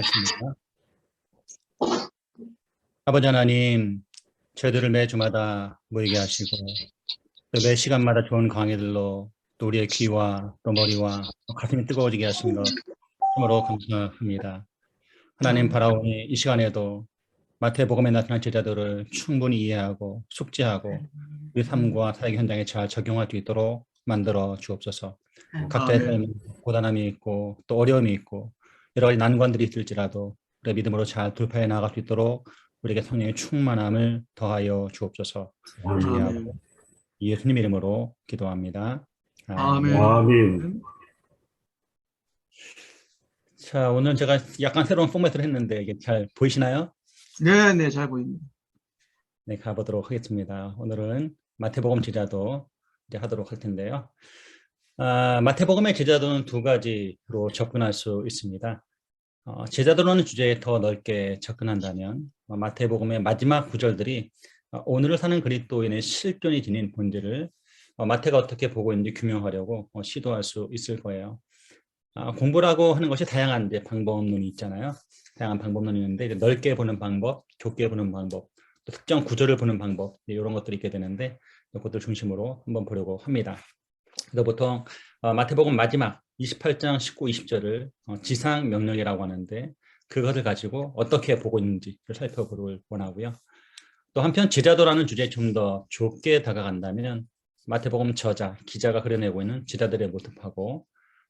하겠습니다. 아버지 하나님, 저희들을 매주마다 모이게 하시고 또 매 시간마다 좋은 강의들로 또 우리의 귀와 또 머리와 또 가슴이 뜨거워지게 하신 것 참으로 감사합니다. 하나님 바라오니 이 시간에도 마태복음에 나타난 제자들을 충분히 이해하고 숙지하고 우리 삶과 사역 현장에 잘 적용할 수 있도록 만들어 주옵소서. 각자의 삶에 고단함이 있고 또 어려움이 있고 여러 가지 난관들이 있을지라도 우리의 믿음으로 잘 돌파해 나갈 수 있도록 우리에게 성령의 충만함을 더하여 주옵소서. 주님하고 예수님 이름으로 기도합니다. 아멘. 아멘. 자, 오늘 제가 약간 새로운 포맷을 했는데 이게 잘 보이시나요? 네, 잘 보입니다. 네, 가보도록 하겠습니다. 오늘은 마태복음 제자도 이제 하도록 할 텐데요. 마태복음의 제자도는 두 가지로 접근할 수 있습니다. 제자도라는 주제에 더 넓게 접근한다면 마태복음의 마지막 구절들이 오늘을 사는 그리스도인의 실존이 지닌 본질을 마태가 어떻게 보고 있는지 규명하려고 시도할 수 있을 거예요. 공부라고 하는 것이 다양한 이제 방법론이 있잖아요. 다양한 방법론이 있는데 넓게 보는 방법, 좁게 보는 방법, 또 특정 구조를 보는 방법 이런 것들이 있게 되는데 이것들 중심으로 한번 보려고 합니다. 그래서 보통 마태복음 마지막 28장 19, 20절을 지상 명령이라고 하는데 그것을 가지고 어떻게 보고 있는지를 살펴보길 원하고요. 또 한편 제자도라는 주제에 좀 더 좁게 다가간다면 마태복음 저자, 기자가 그려내고 있는 제자들의 모습하고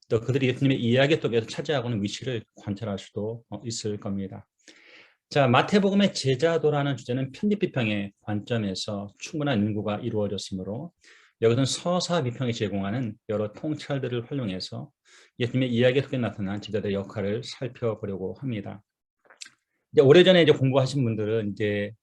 또 그들이 예수님의 이야기 속에서 차지하고는 위치를 관찰할 수도 있을 겁니다. 자, 마태복음의 제자도라는 주제는 편집비평의 관점에서 충분한 연구가 이루어졌으므로 여기서는 서사 비평이 제공하는 여러 통찰들을 활용해서 예수님의 이야기 속에 나타난 제자들의 역할을 살펴보려고 합니다. 이제 오래전에 이제 공부하신 분들은 이제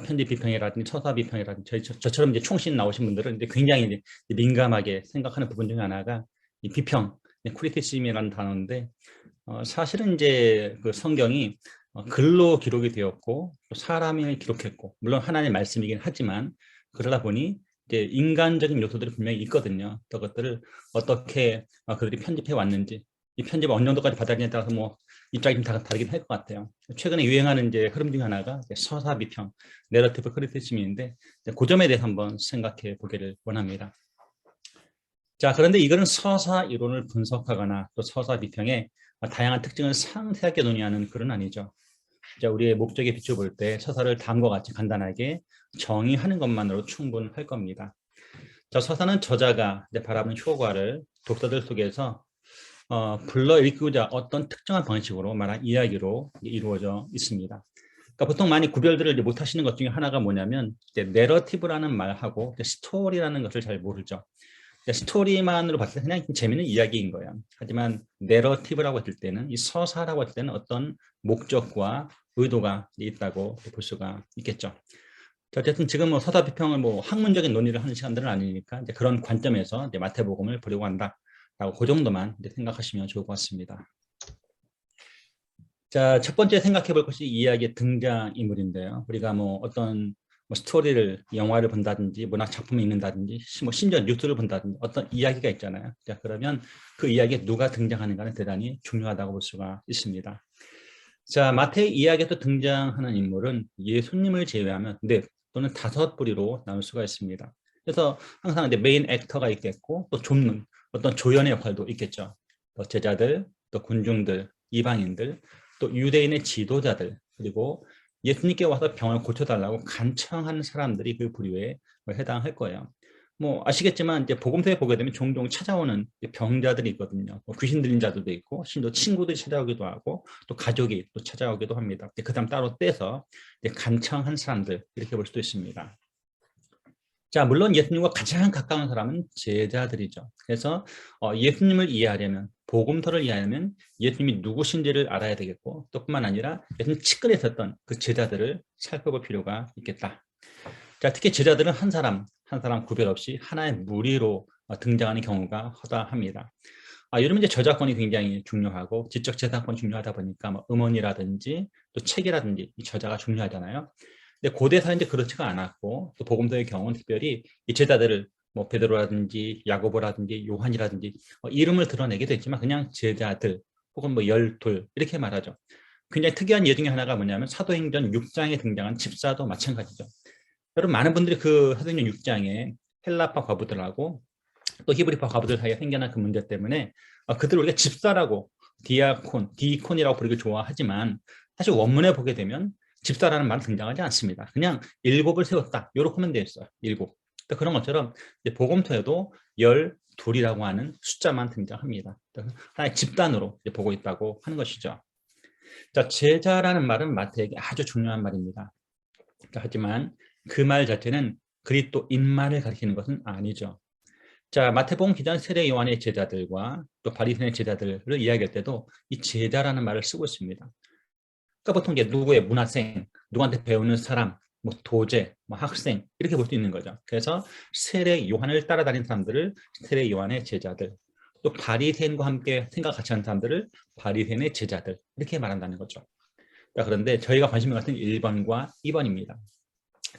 편집 비평이라든지 서사 비평이라든지 저처럼 이제 총신 나오신 분들은 이제 굉장히 이제 민감하게 생각하는 부분 중에 하나가 이 비평, 크리티시즘이라는 단어인데 사실은 이제 그 성경이 글로 기록이 되었고 또 사람이 기록했고 물론 하나님의 말씀이긴 하지만 그러다 보니 이제 인간적인 요소들이 분명히 있거든요. 또 그것들을 어떻게 그들이 편집해 왔는지 이 편집을 어느 정도까지 받아들이냐에 따라서 뭐 입장이 좀 다르긴 할 것 같아요. 최근에 유행하는 이제 흐름 중에 하나가 서사 비평, 내러티브 크리티시즘인데 그 점에 대해서 한번 생각해 보기를 원합니다. 자, 그런데 이거는 서사 이론을 분석하거나 또 서사 비평의 다양한 특징을 상세하게 논의하는 글은 아니죠. 자, 우리의 목적에 비춰볼 때 서사를 다음과 같이 간단하게 정의하는 것만으로 충분할 겁니다. 자, 서사는 저자가 바라보는 효과를 독자들 속에서 불러일으키고자 어떤 특정한 방식으로 말한 이야기로 이루어져 있습니다. 그러니까 보통 많이 구별들을 못 하시는 것 중에 하나가 뭐냐면 내러티브라는 말하고 스토리라는 것을 잘 모르죠. 스토리만으로 봤을 때 그냥 재미있는 이야기인 거예요. 하지만 내러티브라고 했을 때는 이 서사라고 했을 때는 어떤 목적과 의도가 있다고 볼 수가 있겠죠. 어쨌든 지금 뭐 서사 비평을 뭐 학문적인 논의를 하는 시간들은 아니니까 이제 그런 관점에서 이제 마태복음을 보려고 한다라고 그 정도만 이제 생각하시면 좋을 것 같습니다. 자, 첫 번째 생각해 볼 것이 이야기의 등장인물인데요. 우리가 뭐 어떤 스토리를, 영화를 본다든지, 문학 작품을 읽는다든지, 뭐 심지어 뉴스를 본다든지 어떤 이야기가 있잖아요. 자, 그러면 그 이야기에 누가 등장하는가는 대단히 중요하다고 볼 수가 있습니다. 자, 마태의 이야기에서 등장하는 인물은 예수님을 제외하면 넷 또는 다섯 부류로 나눌 수가 있습니다. 그래서 항상 이제 메인 액터가 있겠고 또 돕는 어떤 조연의 역할도 있겠죠. 또 제자들, 또 군중들, 이방인들, 또 유대인의 지도자들, 그리고 예수님께 와서 병을 고쳐달라고 간청하는 사람들이 그 부류에 해당할 거예요. 뭐 아시겠지만 이제 복음서에 보게 되면 종종 찾아오는 병자들이 있거든요. 뭐 귀신 들린 자들도 있고, 심지어 친구들이 찾아오기도 하고, 또 가족이 또 찾아오기도 합니다. 그 다음 따로 떼서 간청한 사람들 이렇게 볼 수도 있습니다. 자, 물론 예수님과 가장 가까운 사람은 제자들이죠. 그래서 예수님을 이해하려면, 복음서를 이해하려면 예수님이 누구신지를 알아야 되겠고, 또 뿐만 아니라 예수님 측근에 있었던 그 제자들을 살펴볼 필요가 있겠다. 자, 특히 제자들은 한 사람 구별 없이 하나의 무리로 등장하는 경우가 허다합니다. 요즘 이제 저작권이 굉장히 중요하고 지적 재산권이 중요하다 보니까 뭐 음원이라든지 또 책이라든지 이 저자가 중요하잖아요. 근데 고대사는 이제 그렇지가 않았고 또 복음서의 경우는 특별히 이 제자들을 뭐 베드로라든지 야고보라든지 요한이라든지 이름을 드러내기도 했지만 그냥 제자들 혹은 뭐 12 이렇게 말하죠. 굉장히 특이한 예 중에 하나가 뭐냐면 사도행전 6장에 등장한 집사도 마찬가지죠. 여러분 많은 분들이 그 사도행전 6장에 헬라파 과부들하고 또 히브리파 과부들 사이에 생겨난 그 문제 때문에 그들을 우리가 집사라고 디콘이라고 부르기 좋아하지만 사실 원문에 보게 되면 집사라는 말은 등장하지 않습니다. 그냥 일곱을 세웠다. 이렇게 하면 되었어요. 일곱. 그런 것처럼 복음서에도 12이라고 하는 숫자만 등장합니다. 하나의 집단으로 보고 있다고 하는 것이죠. 자, 제자라는 말은 마태에게 아주 중요한 말입니다. 하지만 그 말 자체는 그리스도인만을 가리키는 것은 아니죠. 자, 마태복음 기자는 세례 요한의 제자들과 또 바리새인의 제자들을 이야기할 때도 이 제자라는 말을 쓰고 있습니다. 그러니까 보통 이게 누구의 문화생, 누구한테 배우는 사람, 뭐 도제, 뭐 학생 이렇게 볼 수 있는 거죠. 그래서 세례 요한을 따라다니는 사람들을 세례 요한의 제자들, 또 바리새인과 함께 생각 같이 하는 사람들을 바리새인의 제자들 이렇게 말한다는 거죠. 자, 그런데 저희가 관심을 갖는 1번과 2번입니다.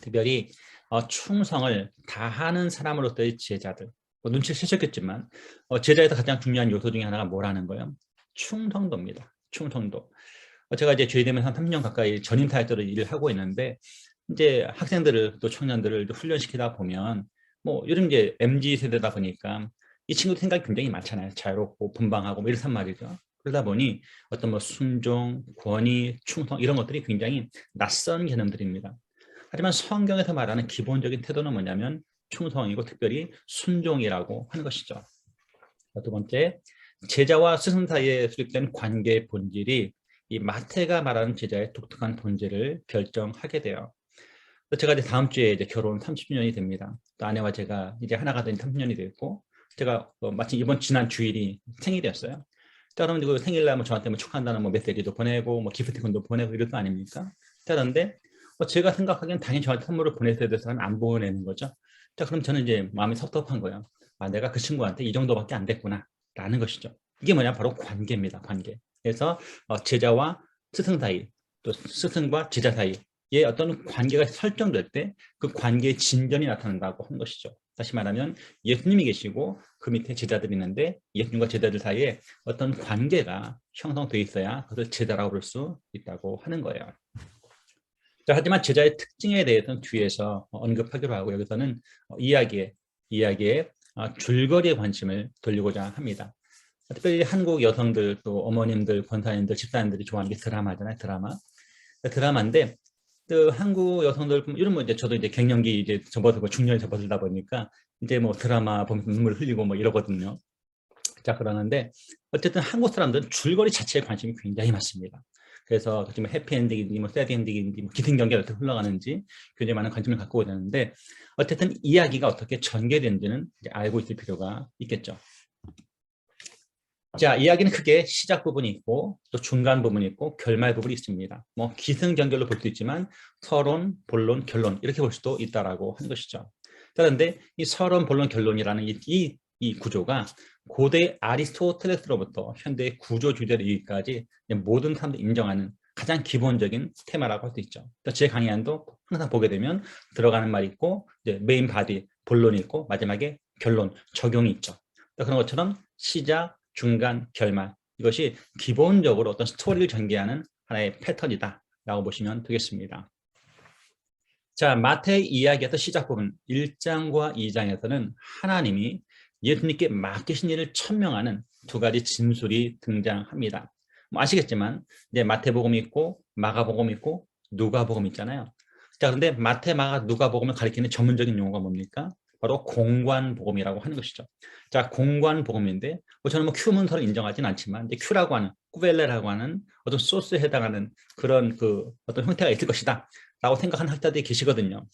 특별히 충성을 다하는 사람으로서의 제자들. 눈치를 채셨겠지만 제자에서 가장 중요한 요소 중에 하나가 뭐라는 거예요? 충성도입니다. 충성도. 제가 이제 죄되면 한 30년 가까이 전임 사역자로 일을 하고 있는데 이제 학생들을 또 청년들을 훈련시키다 보면 뭐 요즘 이제 MZ 세대다 보니까 이 친구들 생각이 굉장히 많잖아요. 자유롭고 분방하고 뭐 이런 말이죠. 그러다 보니 어떤 뭐 순종, 권위, 충성 이런 것들이 굉장히 낯선 개념들입니다. 하지만 성경에서 말하는 기본적인 태도는 뭐냐면 충성이고 특별히 순종이라고 하는 것이죠. 두 번째, 제자와 스승 사이에 수립된 관계의 본질이 이 마태가 말하는 제자의 독특한 본질을 결정하게 돼요. 제가 이제 다음 주에 이제 결혼 30주년이 됩니다. 또 아내와 제가 이제 하나가 된 30년이 됐고, 제가 마침 이번 지난 주일이 생일이었어요. 자, 그러면 그 생일날 뭐 저한테 뭐 축하한다는 뭐 메시지도 보내고, 뭐 기프티콘도 보내고 이럴 거 아닙니까? 자, 그런데 제가 생각하기엔 당연히 저한테 선물을 보냈어야 돼서는 안 보내는 거죠. 자, 그럼 저는 이제 마음이 섭섭한 거예요. 내가 그 친구한테 이 정도밖에 안 됐구나 라는 것이죠. 이게 뭐냐, 바로 관계입니다. 관계. 그래서 제자와 스승 사이, 또 스승과 제자 사이에 어떤 관계가 설정될 때 그 관계의 진전이 나타난다고 하는 것이죠. 다시 말하면 예수님이 계시고 그 밑에 제자들이 있는데 예수님과 제자들 사이에 어떤 관계가 형성되어 있어야 그것을 제자라고 부를 수 있다고 하는 거예요. 자, 하지만 제자의 특징에 대해서는 뒤에서 언급하기로 하고 여기서는 이야기에 줄거리에 관심을 돌리고자 합니다. 특별히 한국 여성들 또 어머님들, 권사님들, 집사님들이 좋아하는 게 드라마잖아요. 드라마인데 그 한국 여성들 이런 뭐 이제 저도 이제 갱년기 이제 접어들고 중년에 접어들다 보니까 이제 뭐 드라마 보면서 눈물 흘리고 뭐 이러거든요. 자, 그러는데 어쨌든 한국 사람들은 줄거리 자체에 관심이 굉장히 많습니다. 그래서 지금 해피엔딩인지 뭐 새드엔딩인지 뭐 기승전결 어떻게 흘러가는지 굉장히 많은 관심을 갖고 오는데 어쨌든 이야기가 어떻게 전개되는지는 이제 알고 있을 필요가 있겠죠. 자, 이야기는 크게 시작 부분이 있고 또 중간 부분이 있고 결말 부분이 있습니다. 뭐 기승전결로 볼 수 있지만 서론, 본론, 결론 이렇게 볼 수도 있다라고 하는 것이죠. 그런데 이 서론, 본론, 결론이라는 이 구조가 고대 아리스토텔레스로부터 현대 구조주제로 이기까지 모든 사람들이 인정하는 가장 기본적인 테마라고 할 수 있죠. 제 강의안도 항상 보게 되면 들어가는 말이 있고 이제 메인 바디, 본론이 있고 마지막에 결론, 적용이 있죠. 그런 것처럼 시작, 중간, 결말 이것이 기본적으로 어떤 스토리를 전개하는 하나의 패턴이다 라고 보시면 되겠습니다. 자, 마태의 이야기에서 시작 부분 1장과 2장에서는 하나님이 예수님께 맡기신 일을 천명하는 두 가지 진술이 등장합니다. 뭐 아시겠지만 이제 마태복음이 있고 마가복음이 있고 누가복음이 있잖아요. 자, 그런데 마태, 마가, 누가복음을 가리키는 전문적인 용어가 뭡니까? 바로 공관복음이라고 하는 것이죠. 자, 공관복음인데 저는 뭐 큐 문서를 인정하지는 않지만 이제 큐라고 하는 꾸벨레라고 하는 어떤 소스에 해당하는 그런 그 어떤 형태가 있을 것이다 라고 생각하는 학자들이 계시거든요.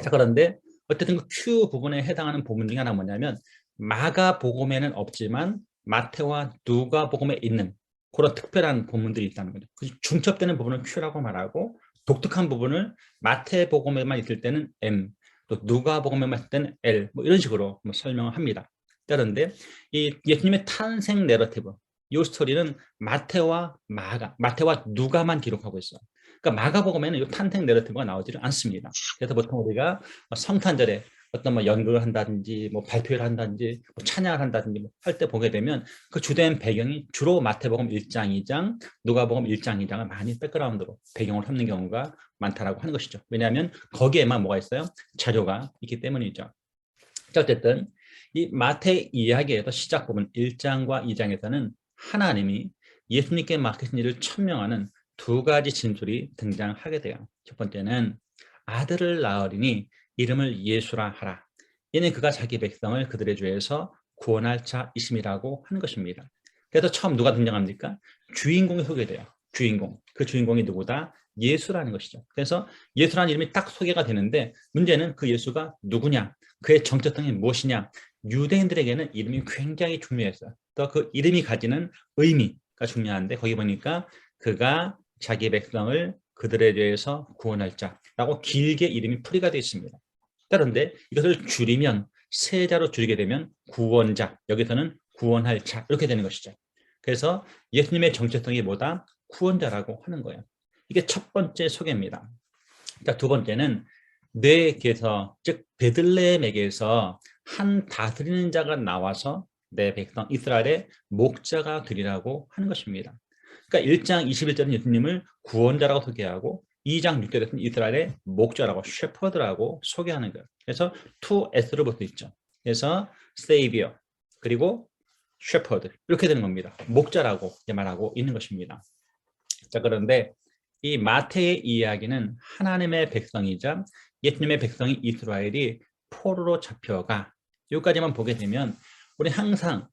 자, 그런데 어쨌든 그 큐 부분에 해당하는 부분 중에 하나가 뭐냐면 마가복음에는 없지만 마태와 누가복음에 있는 그런 특별한 부분들이 있다는 거죠. 중첩되는 부분은 큐라고 말하고 독특한 부분을 마태복음에만 있을 때는 M, 또 누가복음에만 있을 때는 L, 뭐 이런 식으로 뭐 설명을 합니다. 그런데 이 예수님의 탄생 내러티브, 이 스토리는 마태와 누가만 기록하고 있어요. 그러니까 마가복음에는 이 탄생 내러티브가 나오지를 않습니다. 그래서 보통 우리가 성탄절에 어떤 뭐 연극을 한다든지 뭐 발표를 한다든지 뭐 찬양을 한다든지 뭐 할 때 보게 되면 그 주된 배경이 주로 마태복음 1장, 2장, 누가복음 1장, 2장을 많이 백그라운드로 배경을 삼는 경우가 많다라고 하는 것이죠. 왜냐하면 거기에만 뭐가 있어요? 자료가 있기 때문이죠. 자, 어쨌든 이 마태 이야기에서 시작 부분 1장과 2장에서는 하나님이 예수님께 맡기신 일을 천명하는 두 가지 진술이 등장하게 돼요. 첫 번째는 아들을 낳으리니 이름을 예수라 하라. 이는 그가 자기 백성을 그들의 죄에서 구원할 자이심이라고 하는 것입니다. 그래서 처음 누가 등장합니까? 주인공이 소개돼요. 주인공. 그 주인공이 누구다? 예수라는 것이죠. 그래서 예수라는 이름이 딱 소개가 되는데 문제는 그 예수가 누구냐? 그의 정체성이 무엇이냐? 유대인들에게는 이름이 굉장히 중요했어요. 또 그 이름이 가지는 의미가 중요한데 거기 보니까 그가 자기 백성을 그들에 대해서 구원할 자라고 길게 이름이 풀이가 되어 있습니다. 그런데 이것을 줄이면 세 자로 줄이게 되면 구원자, 여기서는 구원할 자 이렇게 되는 것이죠. 그래서 예수님의 정체성이 뭐다? 구원자라고 하는 거예요. 이게 첫 번째 소개입니다. 자, 두 번째는 내게서 즉 베들레헴에게서 한 다스리는 자가 나와서 내 백성 이스라엘의 목자가 되리라고 하는 것입니다. 그러니까 1장 21절은 예수님을 구원자라고 소개하고 2장 6절에서는 이스라엘의 목자라고 셰퍼드라고 소개하는 거예요. 그래서 2S로 볼 수 있죠. 그래서 Savior 그리고 셰퍼드 이렇게 되는 겁니다. 목자라고 말하고 있는 것입니다. 자, 그런데 이 마태의 이야기는 하나님의 백성이자 예수님의 백성인 이스라엘이 포로로 잡혀가 여기까지만 보게 되면 우리 항상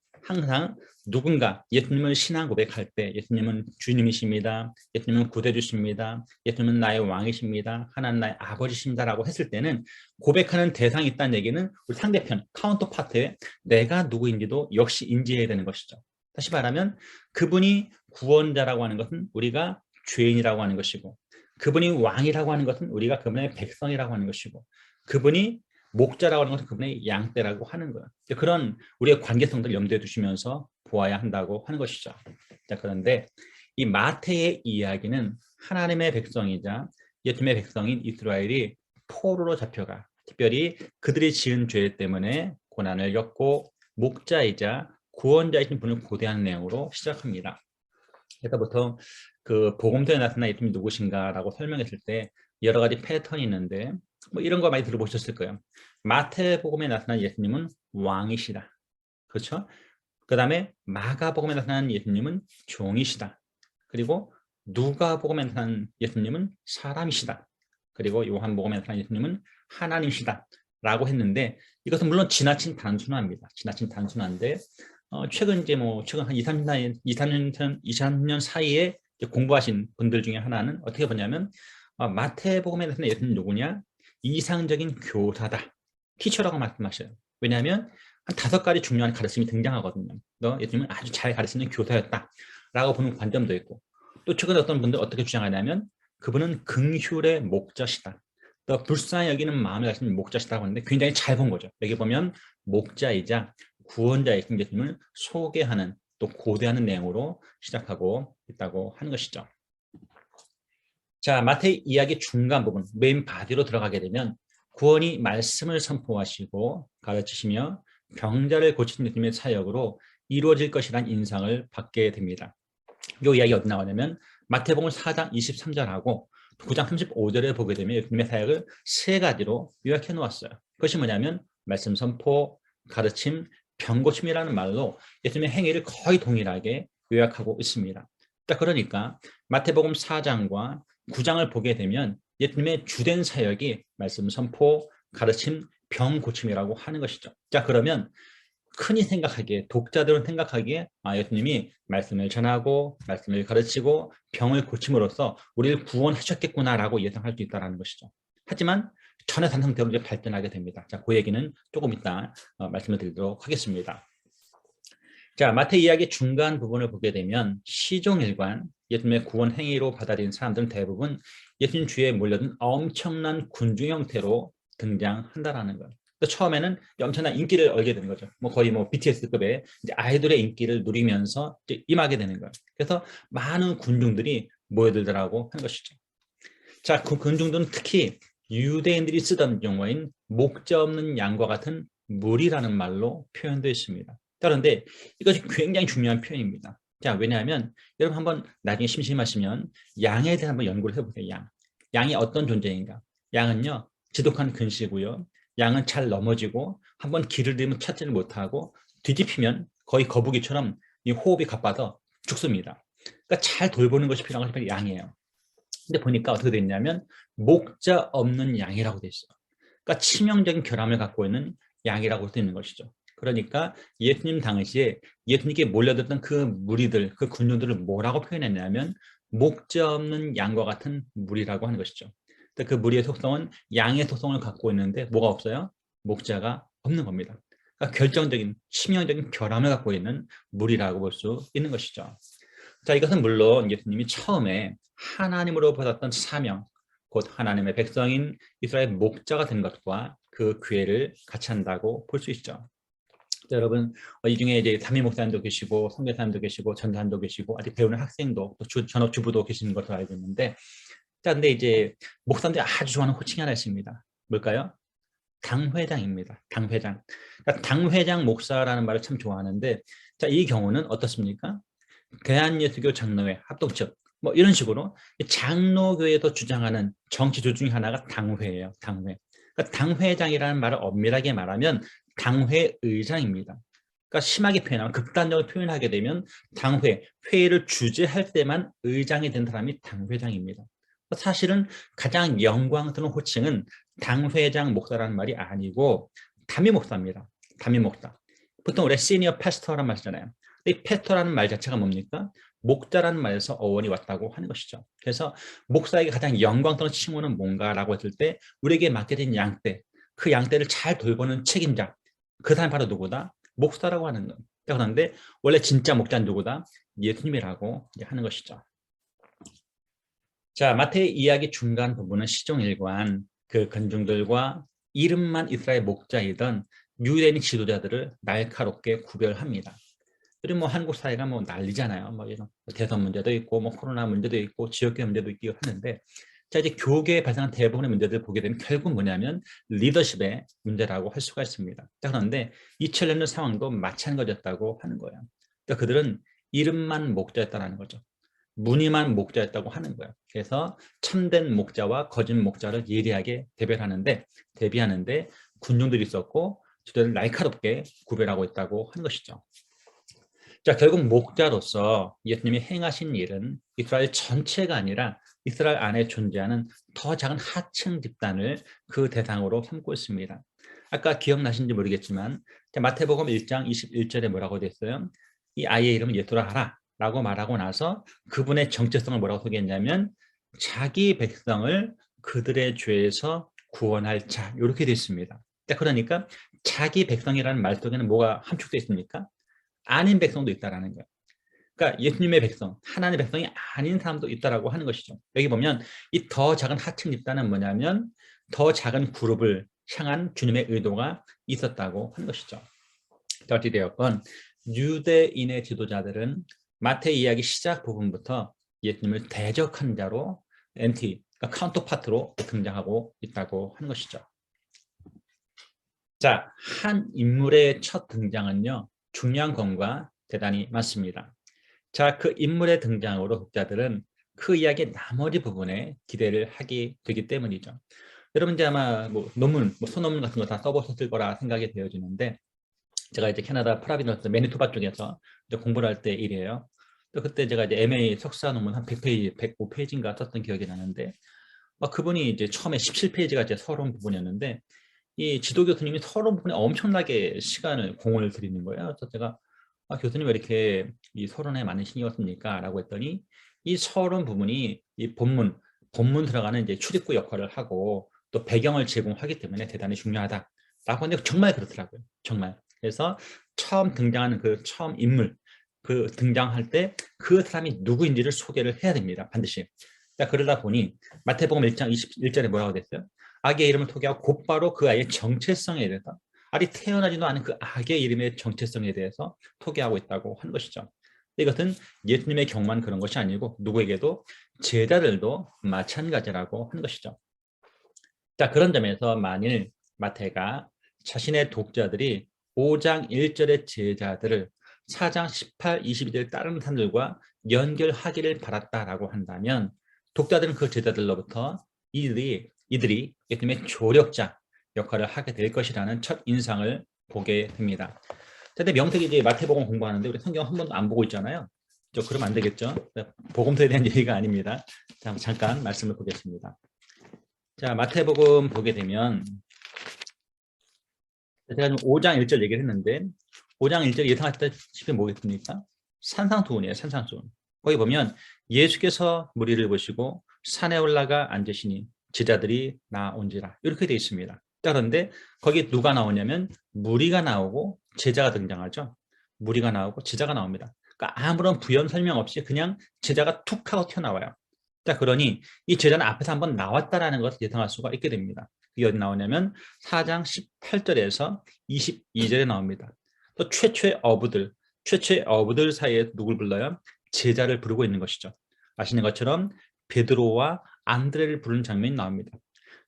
누군가 예수님을 신앙 고백할 때 예수님은 주님이십니다. 예수님은 구세주십니다. 예수님은 나의 왕이십니다. 하나님 나의 아버지십니다라고 했을 때는 고백하는 대상이 있다는 얘기는 우리 상대편 카운터파트에 내가 누구인지도 역시 인지해야 되는 것이죠. 다시 말하면 그분이 구원자라고 하는 것은 우리가 죄인이라고 하는 것이고 그분이 왕이라고 하는 것은 우리가 그분의 백성이라고 하는 것이고 그분이 목자라고 하는 것은 그분의 양떼라고 하는 거예요. 그런 우리의 관계성들을 염두에 두시면서 보아야 한다고 하는 것이죠. 자, 그런데 이 마태의 이야기는 하나님의 백성이자 예수님의 백성인 이스라엘이 포로로 잡혀가 특별히 그들이 지은 죄 때문에 고난을 겪고 목자이자 구원자이신 분을 고대하는 내용으로 시작합니다. 그래서 보통 그 복음서에 나타난 예수님이 누구신가라고 설명했을 때 여러 가지 패턴이 있는데 뭐 이런 거 많이 들어보셨을 거예요. 마태복음에 나타난 예수님은 왕이시다. 그렇죠? 그 다음에 마가복음에 나타난 예수님은 종이시다. 그리고 누가복음에 나타난 예수님은 사람이시다. 그리고 요한복음에 나타난 예수님은 하나님이시다. 라고 했는데 이것은 물론 지나친 단순화입니다. 지나친 단순화인데 최근 최근 한 2, 3년 사이에 공부하신 분들 중에 하나는 어떻게 보냐면 마태복음에 나타난 예수님은 누구냐? 이상적인 교사다. 티처라고 말씀하셔요. 왜냐하면 한 5가지 중요한 가르침이 등장하거든요. 예수님은 아주 잘 가르치는 교사였다. 라고 보는 관점도 있고 또 최근에 어떤 분들 어떻게 주장하냐면 그분은 긍휼의 목자시다. 또 불쌍히 여기는 마음을 가진 목자시다고 하는데 굉장히 잘 본 거죠. 여기 보면 목자이자 구원자이신 예수님을 소개하는 또 고대하는 내용으로 시작하고 있다고 하는 것이죠. 자, 마태의 이야기 중간 부분 메인 바디로 들어가게 되면 구원이 말씀을 선포하시고 가르치시며 병자를 고치는 예수님의 사역으로 이루어질 것이라는 인상을 받게 됩니다. 이 이야기 어디 나오냐면 마태복음 4장 23절하고 9장 35절에 보게 되면 예수님의 사역을 3가지로 요약해 놓았어요. 그것이 뭐냐면 말씀 선포, 가르침, 병고침이라는 말로 예수님의 행위를 거의 동일하게 요약하고 있습니다. 그러니까 마태복음 4장과 9장을 보게 되면 예수님의 주된 사역이 말씀 선포, 가르침, 병고침이라고 하는 것이죠. 자, 그러면 흔히 생각하기에 독자들은 생각하기에 예수님이 말씀을 전하고 말씀을 가르치고 병을 고침으로써 우리를 구원하셨겠구나라고 예상할 수 있다는 것이죠. 하지만 전혀 다른 상태로 이제 발전하게 됩니다. 자, 그 얘기는 조금 이따 말씀을 드리도록 하겠습니다. 자, 마태 이야기 중간 부분을 보게 되면 시종일관 예수님의 구원 행위로 받아들인 사람들은 대부분 예수님 주위에 몰려든 엄청난 군중 형태로 등장한다라는 거예요. 처음에는 엄청난 인기를 얻게 되는 거죠. 거의 BTS급의 이제 아이돌의 인기를 누리면서 이제 임하게 되는 거예요. 그래서 많은 군중들이 모여들더라고 하는 것이죠. 자, 그 군중들은 특히 유대인들이 쓰던 용어인 목자 없는 양과 같은 물이라는 말로 표현되어 있습니다. 그런데 이것이 굉장히 중요한 표현입니다. 자, 왜냐하면 여러분 한번 나중에 심심하시면 양에 대해 한번 연구를 해보세요. 양이 어떤 존재인가? 양은요, 지독한 근시고요. 양은 잘 넘어지고 한번 길을 들이면 찾지를 못하고 뒤집히면 거의 거북이처럼 이 호흡이 가빠져 죽습니다. 그러니까 잘 돌보는 것이 필요한 것이 양이에요. 근데 보니까 어떻게 되어 있냐면 목자 없는 양이라고 되어 있어요. 그러니까 치명적인 결함을 갖고 있는 양이라고 되어 있는 것이죠. 그러니까 예수님 당시에 예수님께 몰려들던 그 무리들, 그 군중들을 뭐라고 표현했냐면 목자 없는 양과 같은 무리라고 하는 것이죠. 그 무리의 속성은 양의 속성을 갖고 있는데 뭐가 없어요? 목자가 없는 겁니다. 그러니까 결정적인 치명적인 결함을 갖고 있는 무리라고 볼 수 있는 것이죠. 자, 이것은 물론 예수님이 처음에 하나님으로 받았던 사명, 곧 하나님의 백성인 이스라엘 목자가 된 것과 그 기회를 같이 한다고 볼 수 있죠. 자, 여러분, 이 중에 이제 담임 목사님도 계시고 선교사님도 계시고 전도사님도 계시고 아직 배우는 학생도 또 전업주부도 계시는 것으로 알고 있는데, 자, 근데 이제 목사님들이 아주 좋아하는 호칭이 하나 있습니다. 뭘까요? 당회장입니다. 당회장. 그러니까 당회장 목사라는 말을 참 좋아하는데, 자, 이 경우는 어떻습니까? 대한예수교 장로회 합동측 뭐 이런 식으로 장로교에서 주장하는 정치주 중에 하나가 당회예요. 당회. 그러니까 당회장이라는 말을 엄밀하게 말하면 당회의장입니다. 그러니까 심하게 표현하면 극단적으로 표현하게 되면 당회, 회의를 주재할 때만 의장이 된 사람이 당회장입니다. 사실은 가장 영광스러운 호칭은 당회장 목사라는 말이 아니고 담임 목사입니다. 담임 목사. 보통 우리가 시니어 패스터라는 말 쓰잖아요. 이 패스터라는 말 자체가 뭡니까? 목자라는 말에서 어원이 왔다고 하는 것이죠. 그래서 목사에게 가장 영광스러운 칭호는 뭔가라고 했을 때 우리에게 맡겨진 양떼, 그 양떼를 잘 돌보는 책임자, 그 사람이 바로 누구다? 목사라고 하는 것. 그런데 원래 진짜 목자는 누구다? 예수님이라고 하는 것이죠. 자, 마태의 이야기 중간 부분은 시종일관 그 건중들과 이름만 이스라엘 목자이던 유대인 지도자들을 날카롭게 구별합니다. 그리고 뭐 한국 사회가 뭐 난리잖아요. 뭐 이런 대선 문제도 있고 뭐 코로나 문제도 있고 지역계 문제도 있고 하는데, 자, 이제 교계에 발생한 대부분의 문제들을 보게 되면 결국 뭐냐면 리더십의 문제라고 할 수가 있습니다. 자, 그런데 2000년의 상황도 마찬가지였다고 하는 거예요. 그러니까 그들은 이름만 목자였다는 거죠. 무늬만 목자였다고 하는 거예요. 그래서 참된 목자와 거짓 목자를 예리하게 대비하는데 군중들이 있었고 저들을 날카롭게 구별하고 있다고 하는 것이죠. 자, 결국 목자로서 예수님이 행하신 일은 이스라엘 전체가 아니라 이스라엘 안에 존재하는 더 작은 하층 집단을 그 대상으로 삼고 있습니다. 아까 기억나신지 모르겠지만 마태복음 1장 21절에 뭐라고 됐어요? 이 아이의 이름은 예수라 하라 라고 말하고 나서 그분의 정체성을 뭐라고 소개했냐면 자기 백성을 그들의 죄에서 구원할 자, 이렇게 되어 있습니다. 그러니까 자기 백성이라는 말 속에는 뭐가 함축되어 있습니까? 아닌 백성도 있다라는 거예요. 그러니까 예수님의 백성, 하나님의 백성이 아닌 사람도 있다라고 하는 것이죠. 여기 보면 이 더 작은 하층 집단은 뭐냐면 더 작은 그룹을 향한 주님의 의도가 있었다고 하는 것이죠. 어찌 되었건 유대인의 지도자들은 마태 이야기 시작 부분부터 예수님을 대적한 자로 그러니까 카운터파트로 등장하고 있다고 하는 것이죠. 자, 한 인물의 첫 등장은요, 중요한 것과 대단히 많습니다. 자, 그 인물의 등장으로 독자들은 그 이야기의 나머지 부분에 기대를 하게 되기 때문이죠. 여러분 이제 아마 뭐 논문, 소논문 같은 거 다 써보셨을 거라 생각이 되어지는데, 제가 이제 캐나다 프라비너스 매니토바 쪽에서 이제 공부를 할 때 일이에요. 또 그때 제가 이제 MA 석사 논문 한 100페이지, 105페이지인가 썼던 기억이 나는데, 그분이 이제 처음에 17페이지가 제 서론 부분이었는데, 이 지도 교수님이 서론 부분에 엄청나게 시간을 공을 들이는 거예요. 그래서 제가 교수님 왜 이렇게 이 서론에 많은 신경을 씁니까? 라고 했더니 이 서론 부분이 이 본문 들어가는 이제 출입구 역할을 하고 또 배경을 제공하기 때문에 대단히 중요하다라고 하는데 정말 그렇더라고요. 정말. 그래서 처음 등장하는 그 처음 인물 그 등장할 때 그 사람이 누구인지를 소개를 해야 됩니다. 반드시. 자, 그러다 보니 마태복음 1장 21절에 뭐라고 됐어요? 악의 이름을 소개하고 곧바로 그 아이의 정체성에 대해서 아직 태어나지도 않은 그 악의 이름의 정체성에 대해서 소개하고 있다고 하는 것이죠. 이것은 예수님의 경만 그런 것이 아니고 누구에게도 제자들도 마찬가지라고 하는 것이죠. 자, 그런 점에서 만일 마태가 자신의 독자들이 5장 1절의 제자들을 4장 18, 22절 다른 사람들과 연결하기를 바랐다라고 한다면 독자들은 그 제자들로부터 이들이 예수님의 조력자 역할을 하게 될 것이라는 첫 인상을 보게 됩니다. 근데 명태기 이제 마태복음 공부하는데 우리 성경 한 번도 안 보고 있잖아요. 그러면 안 되겠죠? 복음서에 대한 얘기가 아닙니다. 잠깐 말씀을 보겠습니다. 자, 마태복음 보게 되면 제가 5장 1절 얘기를 했는데 5장 1절 예상하셨다시피 뭐겠습니까? 산상수훈이에요. 산상수훈. 거기 보면 예수께서 무리를 보시고 산에 올라가 앉으시니 제자들이 나온지라 이렇게 되어 있습니다. 그런데 거기 누가 나오냐면 무리가 나오고 제자가 등장하죠. 무리가 나오고 제자가 나옵니다. 그러니까 아무런 부연 설명 없이 그냥 제자가 툭 하고 튀어나와요. 자, 그러니 이 제자는 앞에서 한번 나왔다라는 것을 예상할 수가 있게 됩니다. 이게 어디 나오냐면 4장 18절에서 22절에 나옵니다. 또 최초의 어부들 사이에 누굴 불러요? 제자를 부르고 있는 것이죠. 아시는 것처럼 베드로와 안드레를 부르는 장면이 나옵니다.